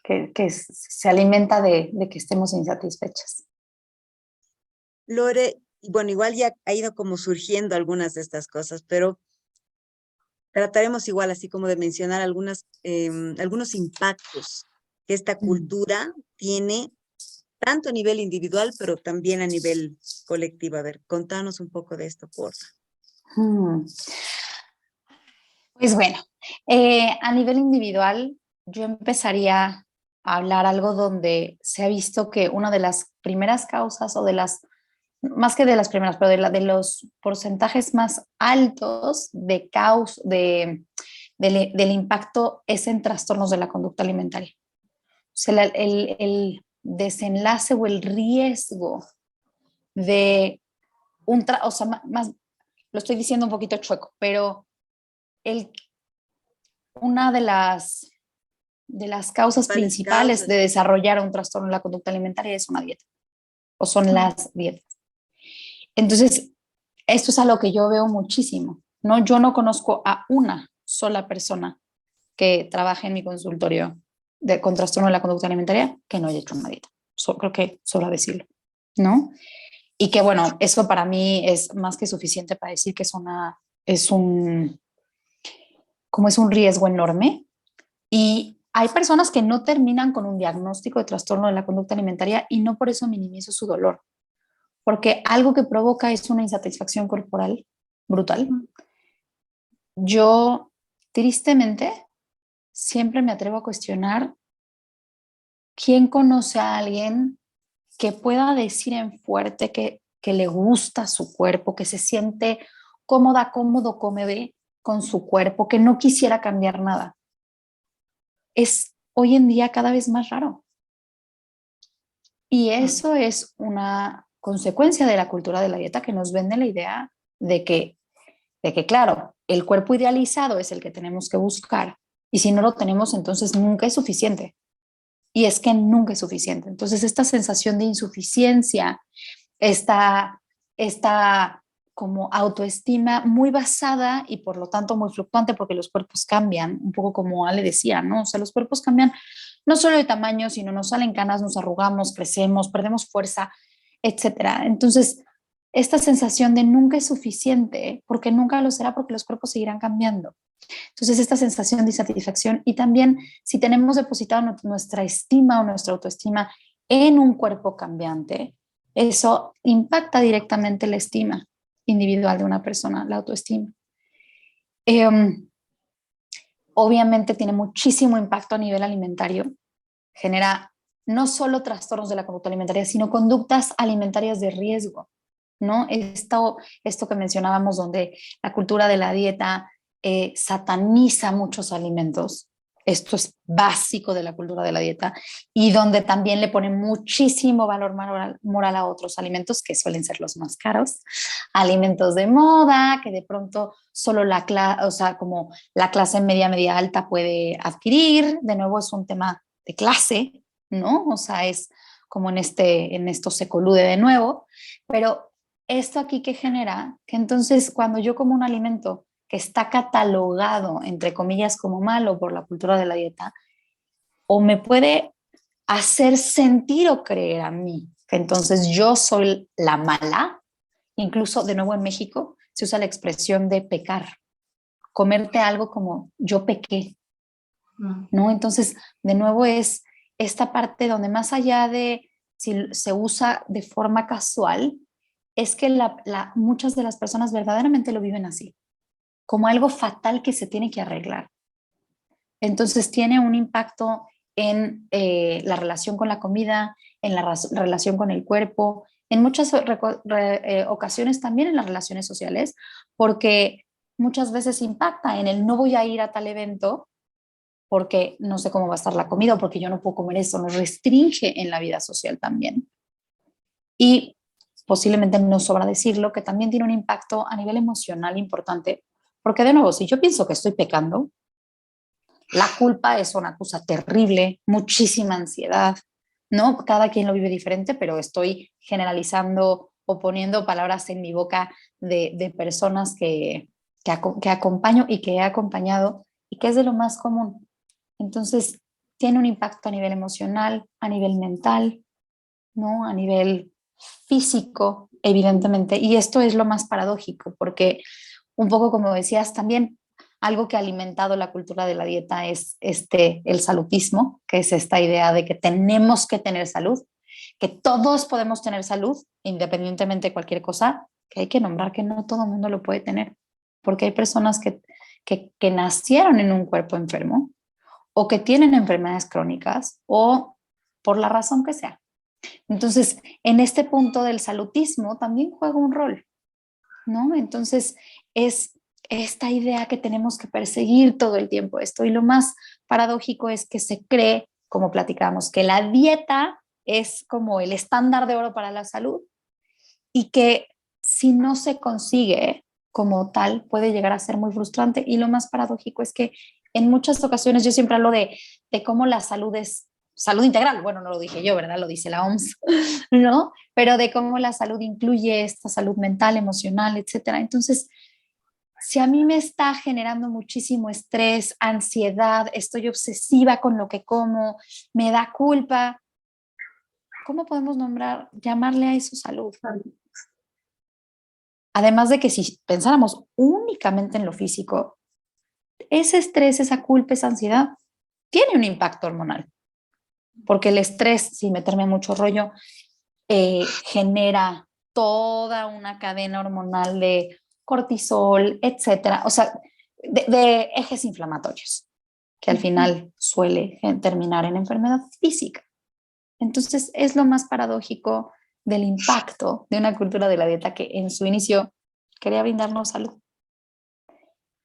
Que se alimenta de que estemos insatisfechas. Lore, bueno, igual ya ha ido como surgiendo algunas de estas cosas, pero trataremos igual así como de mencionar algunos impactos que esta cultura tiene tanto a nivel individual, pero también a nivel colectivo. A ver, contanos un poco de esto, por favor. Pues bueno, a nivel individual, yo empezaría a hablar algo donde se ha visto que una de las primeras causas o más que de las primeras, pero de los porcentajes más altos del impacto es en trastornos de la conducta alimentaria. O sea, el desenlace o el riesgo de o sea, más, lo estoy diciendo un poquito chueco, pero una de las causas principales de desarrollar un trastorno de la conducta alimentaria es una dieta, o son las dietas. Entonces, esto es algo que yo veo muchísimo, ¿no? Yo no conozco a una sola persona que trabaje en mi consultorio con trastorno de la conducta alimentaria que no haya hecho una dieta. Creo que sobra decirlo, ¿no? Y que, bueno, eso para mí es más que suficiente para decir que es un riesgo enorme. Y hay personas que no terminan con un diagnóstico de trastorno de la conducta alimentaria y no por eso minimizo su dolor, porque algo que provoca es una insatisfacción corporal brutal. Yo, tristemente, siempre me atrevo a cuestionar quién conoce a alguien que pueda decir en fuerte que le gusta su cuerpo, que se siente cómodo, come con su cuerpo, que no quisiera cambiar nada. Es hoy en día cada vez más raro. Y eso es una consecuencia de la cultura de la dieta que nos vende la idea de que, claro, el cuerpo idealizado es el que tenemos que buscar. Y si no lo tenemos, entonces nunca es suficiente. Y es que nunca es suficiente. Entonces, esta sensación de insuficiencia, esta como autoestima muy basada y por lo tanto muy fluctuante porque los cuerpos cambian, un poco como Ale decía, ¿no? O sea, los cuerpos cambian no solo de tamaño, sino nos salen canas, nos arrugamos, crecemos, perdemos fuerza, etcétera. Entonces, esta sensación de nunca es suficiente, porque nunca lo será porque los cuerpos seguirán cambiando. Entonces, esta sensación de insatisfacción y también si tenemos depositado nuestra estima o nuestra autoestima en un cuerpo cambiante, eso impacta directamente la estima obviamente tiene muchísimo impacto a nivel alimentario, genera no solo trastornos de la conducta alimentaria, sino conductas alimentarias de riesgo, ¿no? Esto que mencionábamos, donde la cultura de la dieta sataniza muchos alimentos. Esto es básico de la cultura de la dieta, y donde también le pone muchísimo valor moral a otros alimentos que suelen ser los más caros, alimentos de moda que de pronto solo como la clase media alta puede adquirir. De nuevo es un tema de clase, ¿no? O sea, es como en esto se colude de nuevo, pero esto aquí que genera que entonces cuando yo como un alimento que está catalogado, entre comillas, como malo por la cultura de la dieta, o me puede hacer sentir o creer a mí que entonces yo soy la mala. Incluso, de nuevo, en México se usa la expresión de pecar, comerte algo como yo pequé, ¿no? Entonces, de nuevo, es esta parte donde, más allá de si se usa de forma casual, es que muchas de las personas verdaderamente lo viven así, como algo fatal que se tiene que arreglar. Entonces tiene un impacto en la relación con la comida, en la relación con el cuerpo, en muchas ocasiones también en las relaciones sociales, porque muchas veces impacta en el no voy a ir a tal evento porque no sé cómo va a estar la comida o porque yo no puedo comer eso, nos restringe en la vida social también. Y posiblemente no sobra decirlo que también tiene un impacto a nivel emocional importante, porque de nuevo, si yo pienso que estoy pecando, la culpa es una cosa terrible, muchísima ansiedad, ¿no? Cada quien lo vive diferente, pero estoy generalizando o poniendo palabras en mi boca de personas que acompaño y que he acompañado y que es de lo más común. Entonces, tiene un impacto a nivel emocional, a nivel mental, ¿no? A nivel físico, evidentemente. Y esto es lo más paradójico, porque un poco como decías también, algo que ha alimentado la cultura de la dieta es el salutismo, que es esta idea de que tenemos que tener salud, que todos podemos tener salud, independientemente de cualquier cosa, que hay que nombrar que no todo el mundo lo puede tener, porque hay personas que nacieron en un cuerpo enfermo o que tienen enfermedades crónicas o por la razón que sea. Entonces, en este punto del salutismo también juega un rol, ¿no? Entonces, es esta idea que tenemos que perseguir todo el tiempo esto. Y lo más paradójico es que se cree, como platicamos, que la dieta es como el estándar de oro para la salud y que si no se consigue como tal puede llegar a ser muy frustrante. Y lo más paradójico es que en muchas ocasiones yo siempre hablo de cómo la salud es salud integral. Bueno, no lo dije yo, ¿verdad? Lo dice la OMS, ¿no? Pero de cómo la salud incluye esta salud mental, emocional, etcétera. Entonces, si a mí me está generando muchísimo estrés, ansiedad, estoy obsesiva con lo que como, me da culpa, ¿cómo podemos llamarle a eso salud? Además de que si pensáramos únicamente en lo físico, ese estrés, esa culpa, esa ansiedad tiene un impacto hormonal, porque el estrés, sin meterme en mucho rollo, genera toda una cadena hormonal de cortisol, etcétera, o sea, de ejes inflamatorios, que al final suele terminar en enfermedad física. Entonces, es lo más paradójico del impacto de una cultura de la dieta que en su inicio quería brindarnos salud.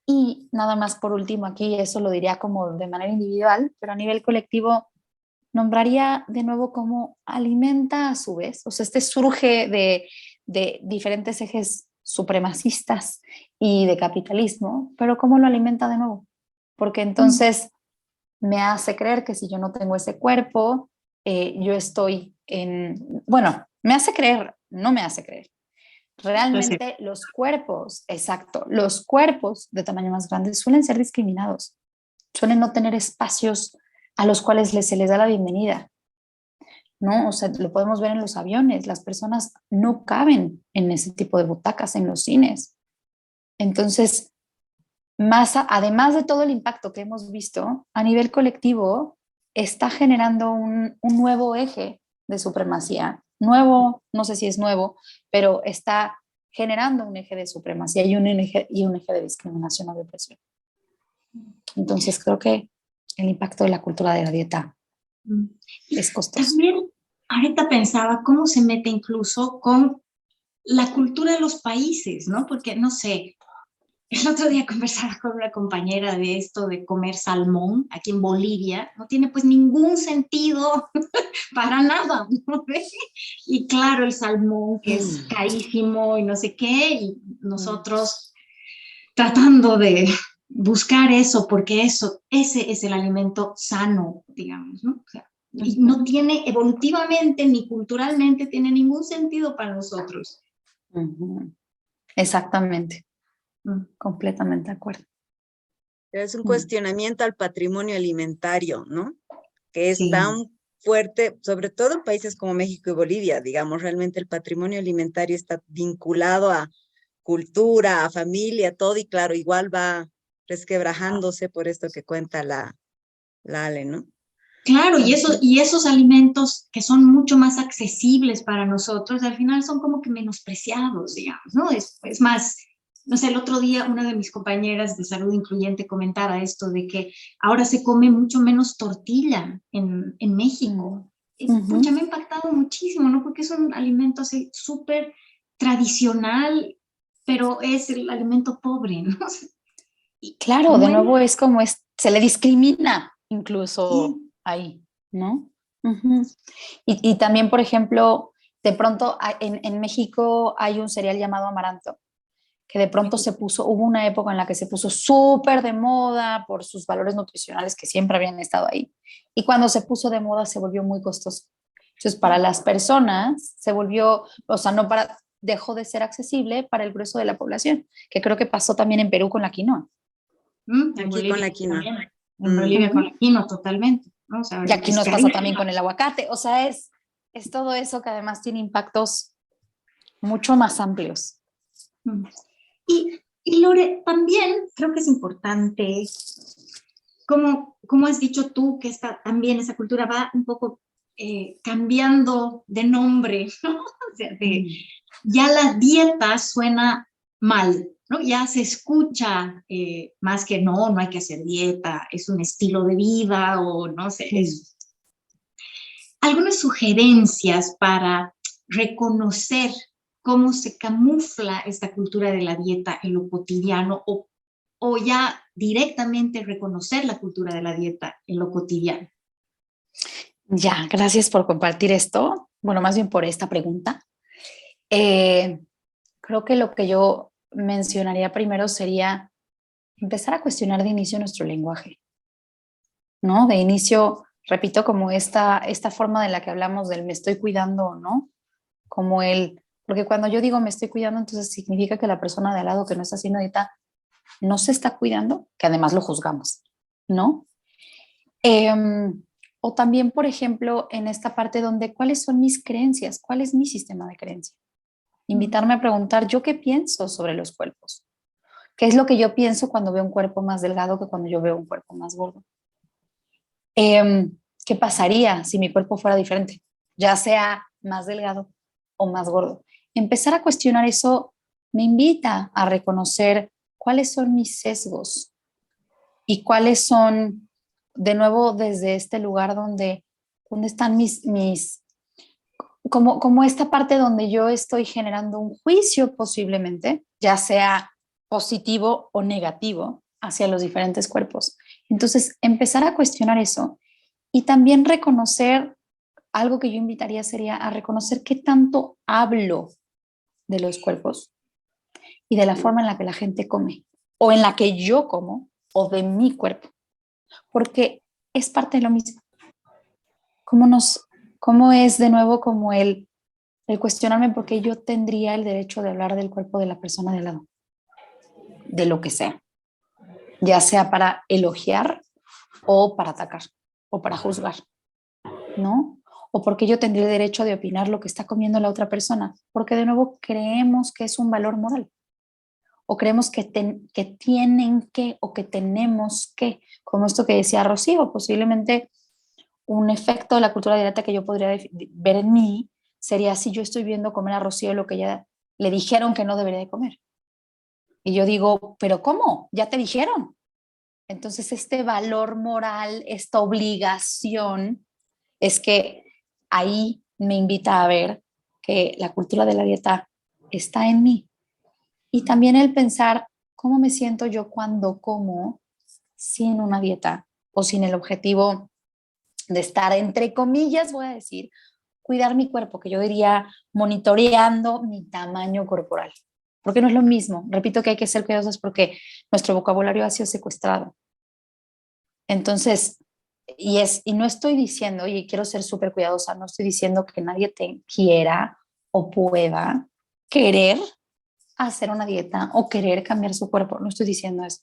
Y nada más por último aquí, eso lo diría como de manera individual, pero a nivel colectivo nombraría de nuevo cómo alimenta a su vez, o sea, surge de diferentes ejes supremacistas y de capitalismo, pero cómo lo alimenta de nuevo, porque entonces me hace creer que si yo no tengo ese cuerpo, yo estoy bueno, me hace creer, no me hace creer. Realmente los cuerpos, exacto, los cuerpos de tamaño más grande suelen ser discriminados, suelen no tener espacios a los cuales se les da la bienvenida, ¿no? O sea, lo podemos ver en los aviones, las personas no caben en ese tipo de butacas, en los cines. Entonces, además de todo el impacto que hemos visto, a nivel colectivo, está generando un nuevo eje de supremacía. Nuevo, no sé si es nuevo, pero está generando un eje de supremacía y un eje de discriminación o de opresión. Entonces creo que el impacto de la cultura de la dieta Mm. es costoso. También ahorita pensaba cómo se mete incluso con la cultura de los países, ¿no? Porque, no sé, el otro día conversaba con una compañera de esto de comer salmón aquí en Bolivia. No tiene pues ningún sentido para nada, ¿no? Y claro, el salmón que es carísimo y no sé qué, y nosotros tratando de buscar eso, porque ese es el alimento sano, digamos, ¿no? O sea, y no tiene evolutivamente ni culturalmente tiene ningún sentido para nosotros. Exactamente, Mm. completamente de acuerdo. Es un cuestionamiento al patrimonio alimentario, ¿no? Que es Sí. tan fuerte, sobre todo en países como México y Bolivia, digamos, realmente el patrimonio alimentario está vinculado a cultura, a familia, todo, y claro, igual va resquebrajándose por esto que cuenta la Ale, ¿no? Claro, y esos alimentos que son mucho más accesibles para nosotros, al final son como que menospreciados, digamos, ¿no? Es más, no sé, el otro día una de mis compañeras de salud incluyente comentaba esto de que ahora se come mucho menos tortilla en México. Pucha, me ha impactado muchísimo, ¿no? Porque es un alimento así súper tradicional, pero es el alimento pobre, ¿no? Y claro, de nuevo es como se le discrimina incluso ahí, ¿no? Y también, por ejemplo, de pronto en México hay un cereal llamado amaranto, que de pronto hubo una época en la que se puso súper de moda por sus valores nutricionales que siempre habían estado ahí. Y cuando se puso de moda se volvió muy costoso. Entonces, para las personas se volvió, o sea, dejó de ser accesible para el grueso de la población, que creo que pasó también en Perú con la quinoa. En Aquí con la quinoa. también. En Bolivia con la quinoa, totalmente, ¿no? O sea, y aquí nos pasa también con el aguacate. O sea, es todo eso que además tiene impactos mucho más amplios. Y Lore, también creo que es importante, como has dicho tú, que también esa cultura va un poco cambiando de nombre, ¿no? O sea, ya la dieta suena mal, ¿no? Ya se escucha más que no hay que hacer dieta, es un estilo de vida o no sé, algunas sugerencias para reconocer cómo se camufla esta cultura de la dieta en lo cotidiano o ya directamente reconocer la cultura de la dieta en lo cotidiano. Ya, gracias por compartir esto. Bueno, más bien por esta pregunta. Creo que lo que yo mencionaría primero sería empezar a cuestionar de inicio nuestro lenguaje, ¿no? De inicio, repito, como esta forma de la que hablamos del me estoy cuidando o no, como porque cuando yo digo me estoy cuidando, entonces significa que la persona de al lado que no está haciendo dieta no se está cuidando, que además lo juzgamos, ¿no? O también, por ejemplo, en esta parte donde cuáles son mis creencias, cuál es mi sistema de creencias. Invitarme a preguntar yo qué pienso sobre los cuerpos. ¿Qué es lo que yo pienso cuando veo un cuerpo más delgado que cuando yo veo un cuerpo más gordo? ¿Qué pasaría si mi cuerpo fuera diferente? Ya sea más delgado o más gordo. Empezar a cuestionar eso me invita a reconocer cuáles son mis sesgos y cuáles son, de nuevo, desde este lugar donde están como esta parte donde yo estoy generando un juicio posiblemente, ya sea positivo o negativo hacia los diferentes cuerpos. Entonces, empezar a cuestionar eso y también reconocer, algo que yo invitaría sería a reconocer qué tanto hablo de los cuerpos y de la forma en la que la gente come, o en la que yo como, o de mi cuerpo, porque es parte de lo mismo. ¿Cómo es de nuevo como el cuestionarme por qué yo tendría el derecho de hablar del cuerpo de la persona de al lado, de lo que sea, ya sea para elogiar o para atacar o para juzgar, ¿no? O porque yo tendría el derecho de opinar lo que está comiendo la otra persona, porque de nuevo creemos que es un valor moral, o creemos que tienen que o que tenemos que, como esto que decía Rocío, posiblemente un efecto de la cultura directa que yo podría ver en mí sería si yo estoy viendo comer a Rocío lo que ella le dijeron que no debería de comer. Y yo digo, ¿pero cómo? Ya te dijeron. Entonces, este valor moral, esta obligación, es que ahí me invita a ver que la cultura de la dieta está en mí. Y también el pensar cómo me siento yo cuando como sin una dieta o sin el objetivo de estar, entre comillas, voy a decir, cuidar mi cuerpo, que yo diría monitoreando mi tamaño corporal. Porque no es lo mismo. Repito que hay que ser cuidadosos porque nuestro vocabulario ha sido secuestrado. Entonces, y no estoy diciendo, oye, quiero ser súper cuidadosa, no estoy diciendo que nadie te quiera o pueda querer hacer una dieta o querer cambiar su cuerpo. No estoy diciendo eso.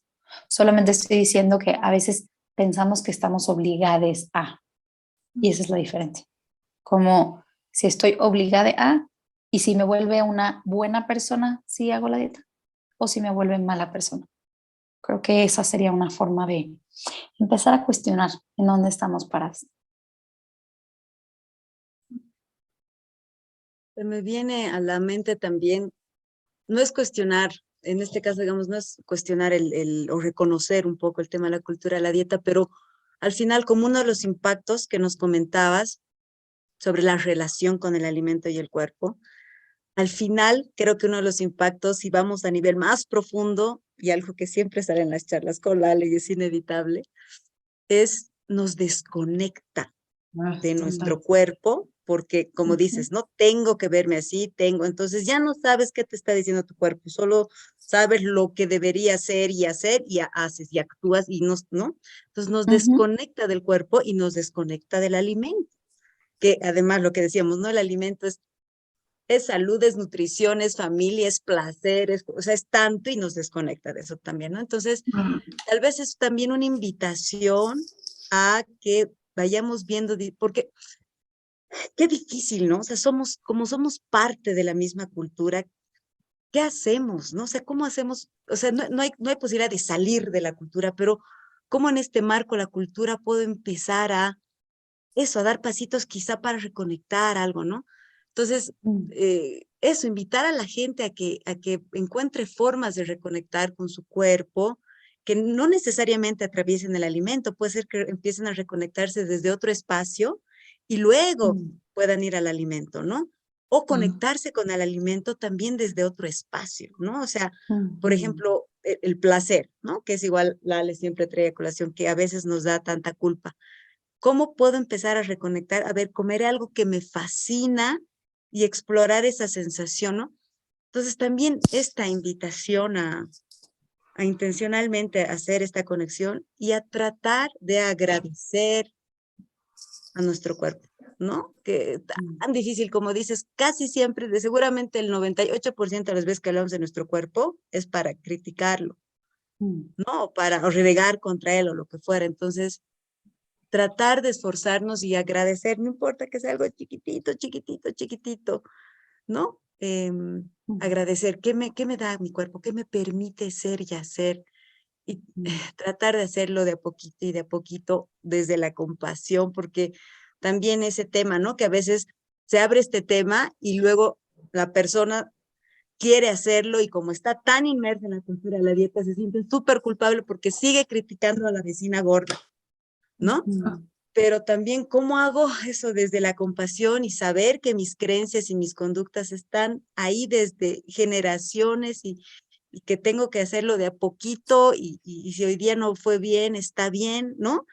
Solamente estoy diciendo que a veces pensamos que estamos obligados a, y esa es la diferencia. Como si estoy obligada a, y si me vuelve una buena persona si hago la dieta, o si me vuelve mala persona. Creo que esa sería una forma de empezar a cuestionar en dónde estamos parados. Se me viene a la mente también, no es cuestionar, en este caso, digamos, no es cuestionar o reconocer un poco el tema de la cultura de la dieta, pero al final, como uno de los impactos que nos comentabas sobre la relación con el alimento y el cuerpo, al final creo que uno de los impactos, si vamos a nivel más profundo, y algo que siempre sale en las charlas con Lale y es inevitable, es nos desconecta de nuestro cuerpo, porque como dices, no tengo que verme así, entonces ya no sabes qué te está diciendo tu cuerpo, solo sabes lo que debería ser y hacer y haces y actúas y ¿no? Entonces nos desconecta del cuerpo y nos desconecta del alimento, que además lo que decíamos, ¿no? El alimento es salud, es nutrición, es familia, es placer, o sea, es tanto y nos desconecta de eso también, ¿no? Entonces, tal vez es también una invitación a que vayamos viendo, porque qué difícil, ¿no? O sea, como somos parte de la misma cultura, ¿qué hacemos? ¿No? O sea, ¿cómo hacemos? O sea, no hay posibilidad de salir de la cultura, pero ¿cómo en este marco la cultura puede empezar a dar pasitos quizá para reconectar algo, ¿no? Entonces, eso, invitar a la gente a que encuentre formas de reconectar con su cuerpo, que no necesariamente atraviesen el alimento, puede ser que empiecen a reconectarse desde otro espacio y luego puedan ir al alimento, ¿no? O conectarse con el alimento también desde otro espacio, ¿no? O sea, por ejemplo, el placer, ¿no? Que es igual, Lale siempre trae a colación, que a veces nos da tanta culpa. ¿Cómo puedo empezar a reconectar? A ver, comer algo que me fascina y explorar esa sensación, ¿no? Entonces también esta invitación a intencionalmente hacer esta conexión y a tratar de agradecer a nuestro cuerpo, ¿no? Que tan difícil como dices, casi siempre, seguramente el 98% de las veces que hablamos de nuestro cuerpo es para criticarlo, ¿no? O renegar contra él o lo que fuera. Entonces, tratar de esforzarnos y agradecer, no importa que sea algo chiquitito, chiquitito, chiquitito, ¿no? Agradecer, ¿qué me da mi cuerpo? ¿Qué me permite ser y hacer? Y tratar de hacerlo de a poquito y de a poquito desde la compasión, porque también ese tema, ¿no? Que a veces se abre este tema y luego la persona quiere hacerlo y como está tan inmersa en la cultura de la dieta, se siente súper culpable porque sigue criticando a la vecina gorda, ¿no? Pero también cómo hago eso desde la compasión y saber que mis creencias y mis conductas están ahí desde generaciones y que tengo que hacerlo de a poquito y si hoy día no fue bien, está bien, ¿no?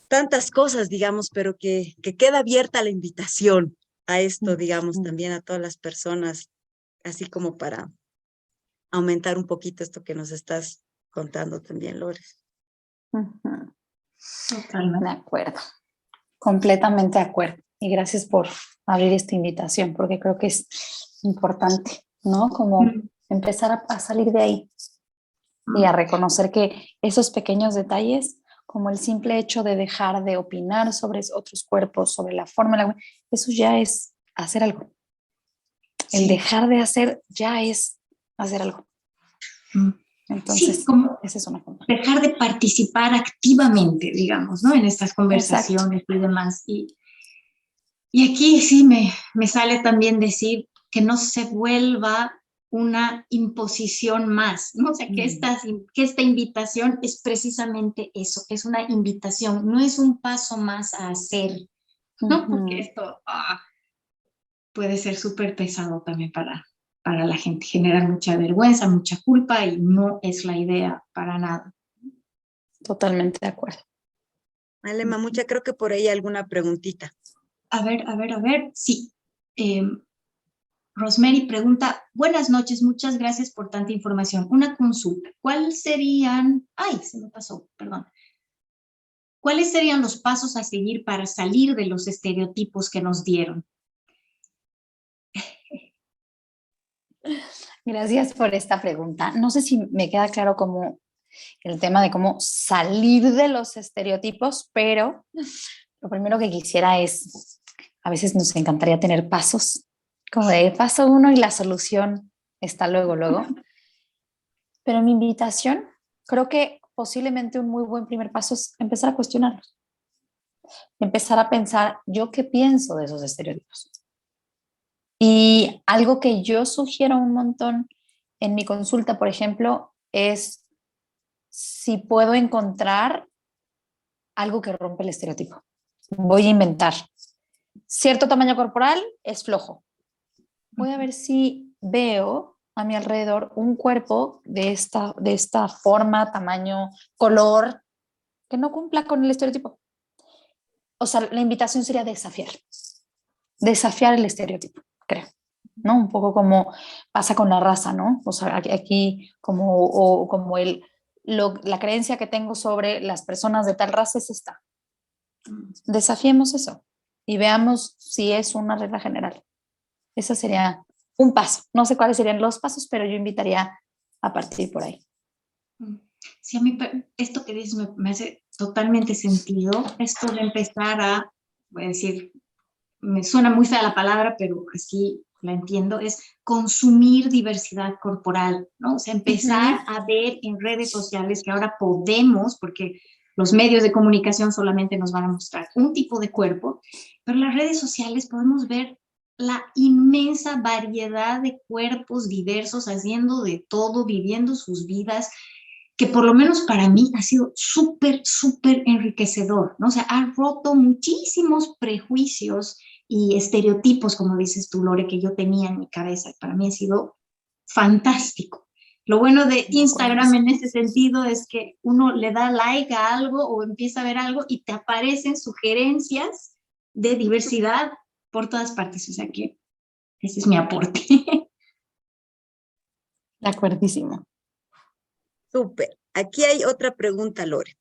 Tantas cosas, digamos, pero que queda abierta la invitación a esto, digamos, también a todas las personas, así como para aumentar un poquito esto que nos estás contando también, Lores. Totalmente de acuerdo, completamente de acuerdo. Y gracias por abrir esta invitación, porque creo que es importante, ¿no? Como empezar a salir de ahí y a reconocer que esos pequeños detalles, como el simple hecho de dejar de opinar sobre otros cuerpos, sobre la forma, eso ya es hacer algo. El dejar de hacer ya es hacer algo. Entonces, esa es una forma. Dejar de participar activamente, digamos, ¿no? En estas conversaciones. Exacto. Y demás. Y aquí sí me sale también decir que no se vuelva una imposición más, ¿no? O sea, que esta invitación es precisamente eso, es una invitación, no es un paso más a hacer, ¿no? Porque esto puede ser súper pesado también para la gente, genera mucha vergüenza, mucha culpa y no es la idea para nada. Totalmente de acuerdo. Vale, Mamucha, creo que por ahí alguna preguntita. A ver, sí. Rosemary pregunta, buenas noches, muchas gracias por tanta información. Una consulta, ¿cuáles serían, se me pasó, perdón. ¿Cuáles serían los pasos a seguir para salir de los estereotipos que nos dieron? Gracias por esta pregunta. No sé si me queda claro cómo el tema de cómo salir de los estereotipos, pero lo primero que quisiera es, a veces nos encantaría tener pasos, como de paso 1 y la solución está luego. Pero mi invitación, creo que posiblemente un muy buen primer paso es empezar a cuestionarlos. Empezar a pensar, ¿yo qué pienso de esos estereotipos? Y algo que yo sugiero un montón en mi consulta, por ejemplo, es si puedo encontrar algo que rompe el estereotipo. Voy a inventar. Cierto tamaño corporal es flojo. Voy a ver si veo a mi alrededor un cuerpo de esta forma, tamaño, color, que no cumpla con el estereotipo. O sea, la invitación sería desafiar el estereotipo, creo, ¿no? Un poco como pasa con la raza, ¿no? O sea, aquí como la creencia que tengo sobre las personas de tal raza es esta. Desafiemos eso y veamos si es una regla general. Ese sería un paso. No sé cuáles serían los pasos, pero yo invitaría a partir por ahí. Sí, a mí esto que dices me hace totalmente sentido. Esto de empezar voy a decir, me suena muy fea la palabra, pero así la entiendo, es consumir diversidad corporal, ¿no? O sea, empezar a ver en redes sociales que ahora podemos, porque los medios de comunicación solamente nos van a mostrar un tipo de cuerpo, pero en las redes sociales podemos ver la inmensa variedad de cuerpos diversos, haciendo de todo, viviendo sus vidas, que por lo menos para mí ha sido súper enriquecedor, ¿no? O sea, ha roto muchísimos prejuicios y estereotipos, como dices tú, Lore, que yo tenía en mi cabeza. Para mí ha sido fantástico. Lo bueno de Instagram en ese sentido es que uno le da like a algo o empieza a ver algo y te aparecen sugerencias de diversidad por todas partes. O sea que ese es mi aporte. De acuerdísimo. Súper. Aquí hay otra pregunta, Lore.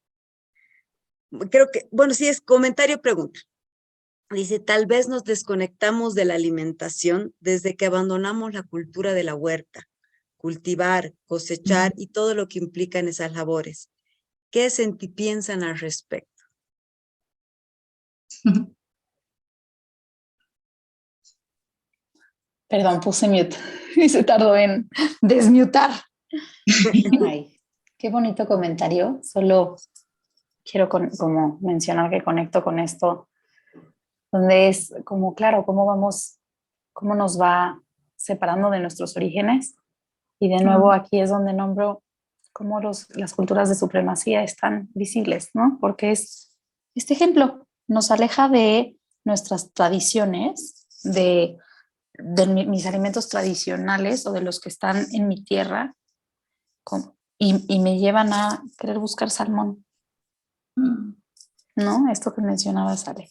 Creo que, bueno, sí es comentario-pregunta. Dice, tal vez nos desconectamos de la alimentación desde que abandonamos la cultura de la huerta, cultivar, cosechar y todo lo que implican esas labores. ¿Qué piensan al respecto? Perdón, puse mute y se tardó en desmutar. Ay, qué bonito comentario. Solo quiero como mencionar que conecto con esto, donde es como, claro, cómo nos va separando de nuestros orígenes. Y de nuevo aquí es donde nombro cómo las culturas de supremacía están visibles, ¿no? Porque es este ejemplo, nos aleja de nuestras tradiciones, de mis alimentos tradicionales o de los que están en mi tierra y me llevan a querer buscar salmón, ¿no? Esto que mencionabas, Ale.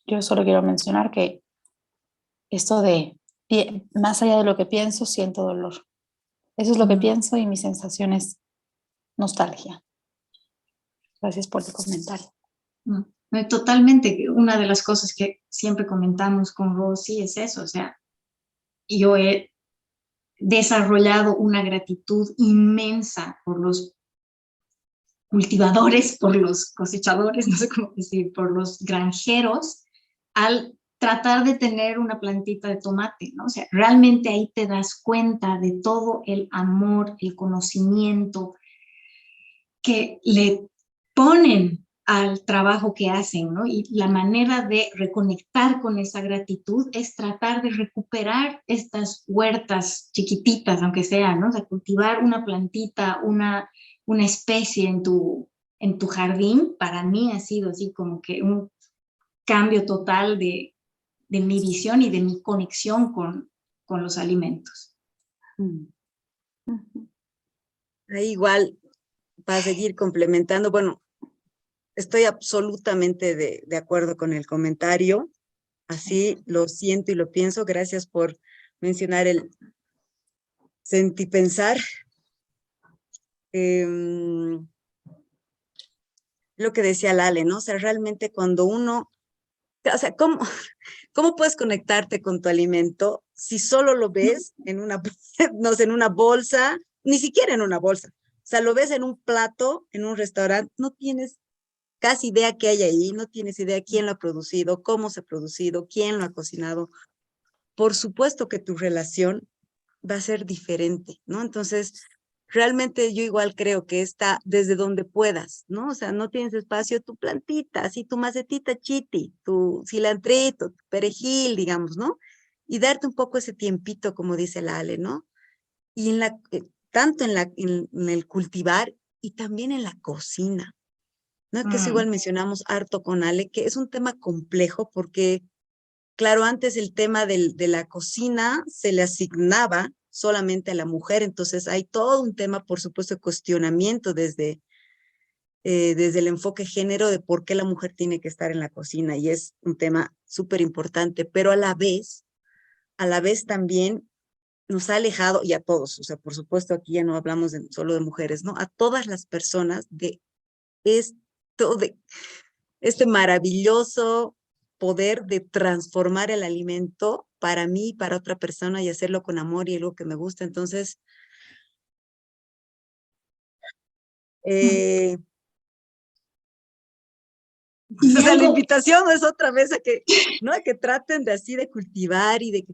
Yo solo quiero mencionar que esto de más allá de lo que pienso, siento dolor. Eso es lo que pienso y mi sensación es nostalgia. Gracias por tu comentario. Totalmente. Una de las cosas que siempre comentamos con Rosy es eso. O sea, yo he desarrollado una gratitud inmensa por los cultivadores, por los cosechadores, no sé cómo decir, por los granjeros, al tratar de tener una plantita de tomate, ¿no? O sea, realmente ahí te das cuenta de todo el amor, el conocimiento que le ponen al trabajo que hacen, ¿no? Y la manera de reconectar con esa gratitud es tratar de recuperar estas huertas chiquititas, aunque sea, ¿no? O sea, cultivar una plantita, una especie en tu jardín, para mí ha sido así como que un cambio total de mi visión y de mi conexión con los alimentos. Ahí igual, para seguir complementando, bueno, estoy absolutamente de acuerdo con el comentario, así lo siento y lo pienso. Gracias por mencionar el sentipensar. Lo que decía Lale, ¿no? O sea, realmente cuando uno, o sea, ¿cómo puedes conectarte con tu alimento si solo lo ves en una, no sé, en una bolsa, ni siquiera en una bolsa? O sea, lo ves en un plato, en un restaurante, no tienes casi idea qué hay ahí, no tienes idea quién lo ha producido, cómo se ha producido, quién lo ha cocinado. Por supuesto que tu relación va a ser diferente, ¿no? Entonces, realmente yo igual creo que está desde donde puedas, ¿no? O sea, no tienes espacio, tu plantita, así tu macetita chiti, tu cilantrito, tu perejil, digamos, ¿no? Y darte un poco ese tiempito, como dice la Ale, ¿no? Y tanto en el cultivar y también en la cocina, ¿no? Que eso igual mencionamos harto con Ale, que es un tema complejo porque, claro, antes el tema de la cocina se le asignaba solamente a la mujer, entonces hay todo un tema, por supuesto, de cuestionamiento desde el enfoque género de por qué la mujer tiene que estar en la cocina, y es un tema súper importante, pero a la vez también nos ha alejado, y a todos, o sea, por supuesto aquí ya no hablamos solo de mujeres, ¿no? A todas las personas de esto, de este maravilloso poder de transformar el alimento para mí y para otra persona y hacerlo con amor y algo que me gusta. Entonces, Y o sea, la algo, invitación es otra vez a que, ¿no? A que traten de así de cultivar y de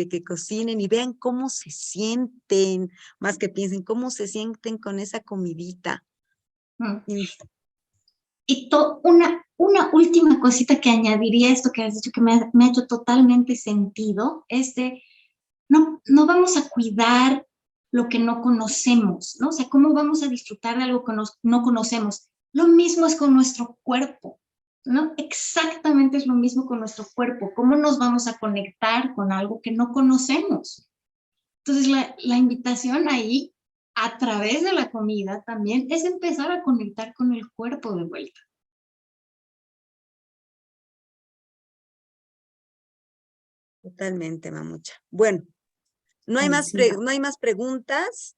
que cocinen y vean cómo se sienten, más que piensen cómo se sienten con esa comidita. Y, y una última cosita que añadiría a esto que has dicho que me ha hecho totalmente sentido, es de no vamos a cuidar lo que no conocemos, ¿no? O sea, ¿cómo vamos a disfrutar de algo que no conocemos? Lo mismo es con nuestro cuerpo, ¿no? Exactamente es lo mismo con nuestro cuerpo. ¿Cómo nos vamos a conectar con algo que no conocemos? Entonces, la invitación ahí, a través de la comida también, es empezar a conectar con el cuerpo de vuelta. totalmente, mamucha. Bueno, no hay Ay, más, sí. no hay más preguntas.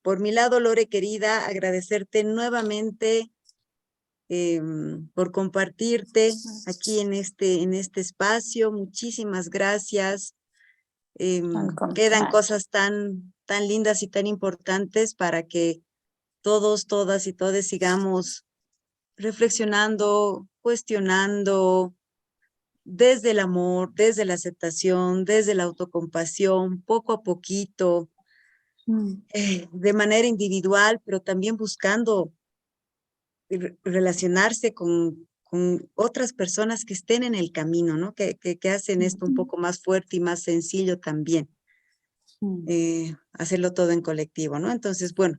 Por mi lado, Lore, querida, agradecerte nuevamente por compartirte aquí en este espacio. Muchísimas gracias. Al Quedan contrario. cosas tan lindas y tan importantes para que todos, todas y todes sigamos reflexionando, cuestionando desde el amor, desde la aceptación, desde la autocompasión, poco a poquito, de manera individual, pero también buscando relacionarse con otras personas que estén en el camino, ¿no? Que hacen esto un poco más fuerte y más sencillo también, hacerlo todo en colectivo, ¿no? Entonces, bueno,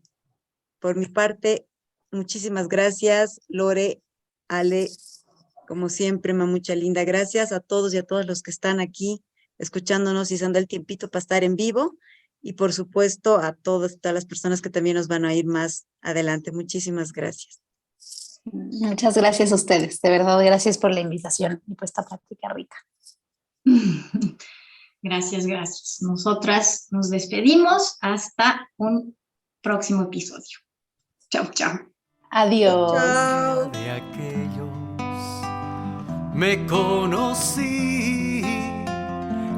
por mi parte, muchísimas gracias, Lore, Ale, como siempre, mamucha linda. Gracias a todos y a todas los que están aquí escuchándonos y se han dado el tiempito para estar en vivo. Y por supuesto a todas las personas que también nos van a ir más adelante. Muchísimas gracias. Muchas gracias a ustedes, de verdad, gracias por la invitación y por esta práctica rica. Gracias, gracias. Nosotras nos despedimos hasta un próximo episodio. Chao, chao. Adiós. Chao. De aquellos me conocí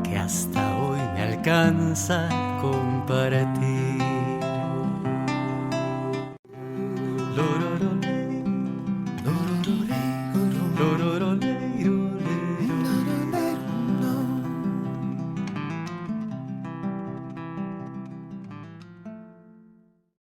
que hasta hoy me alcanza a compartir.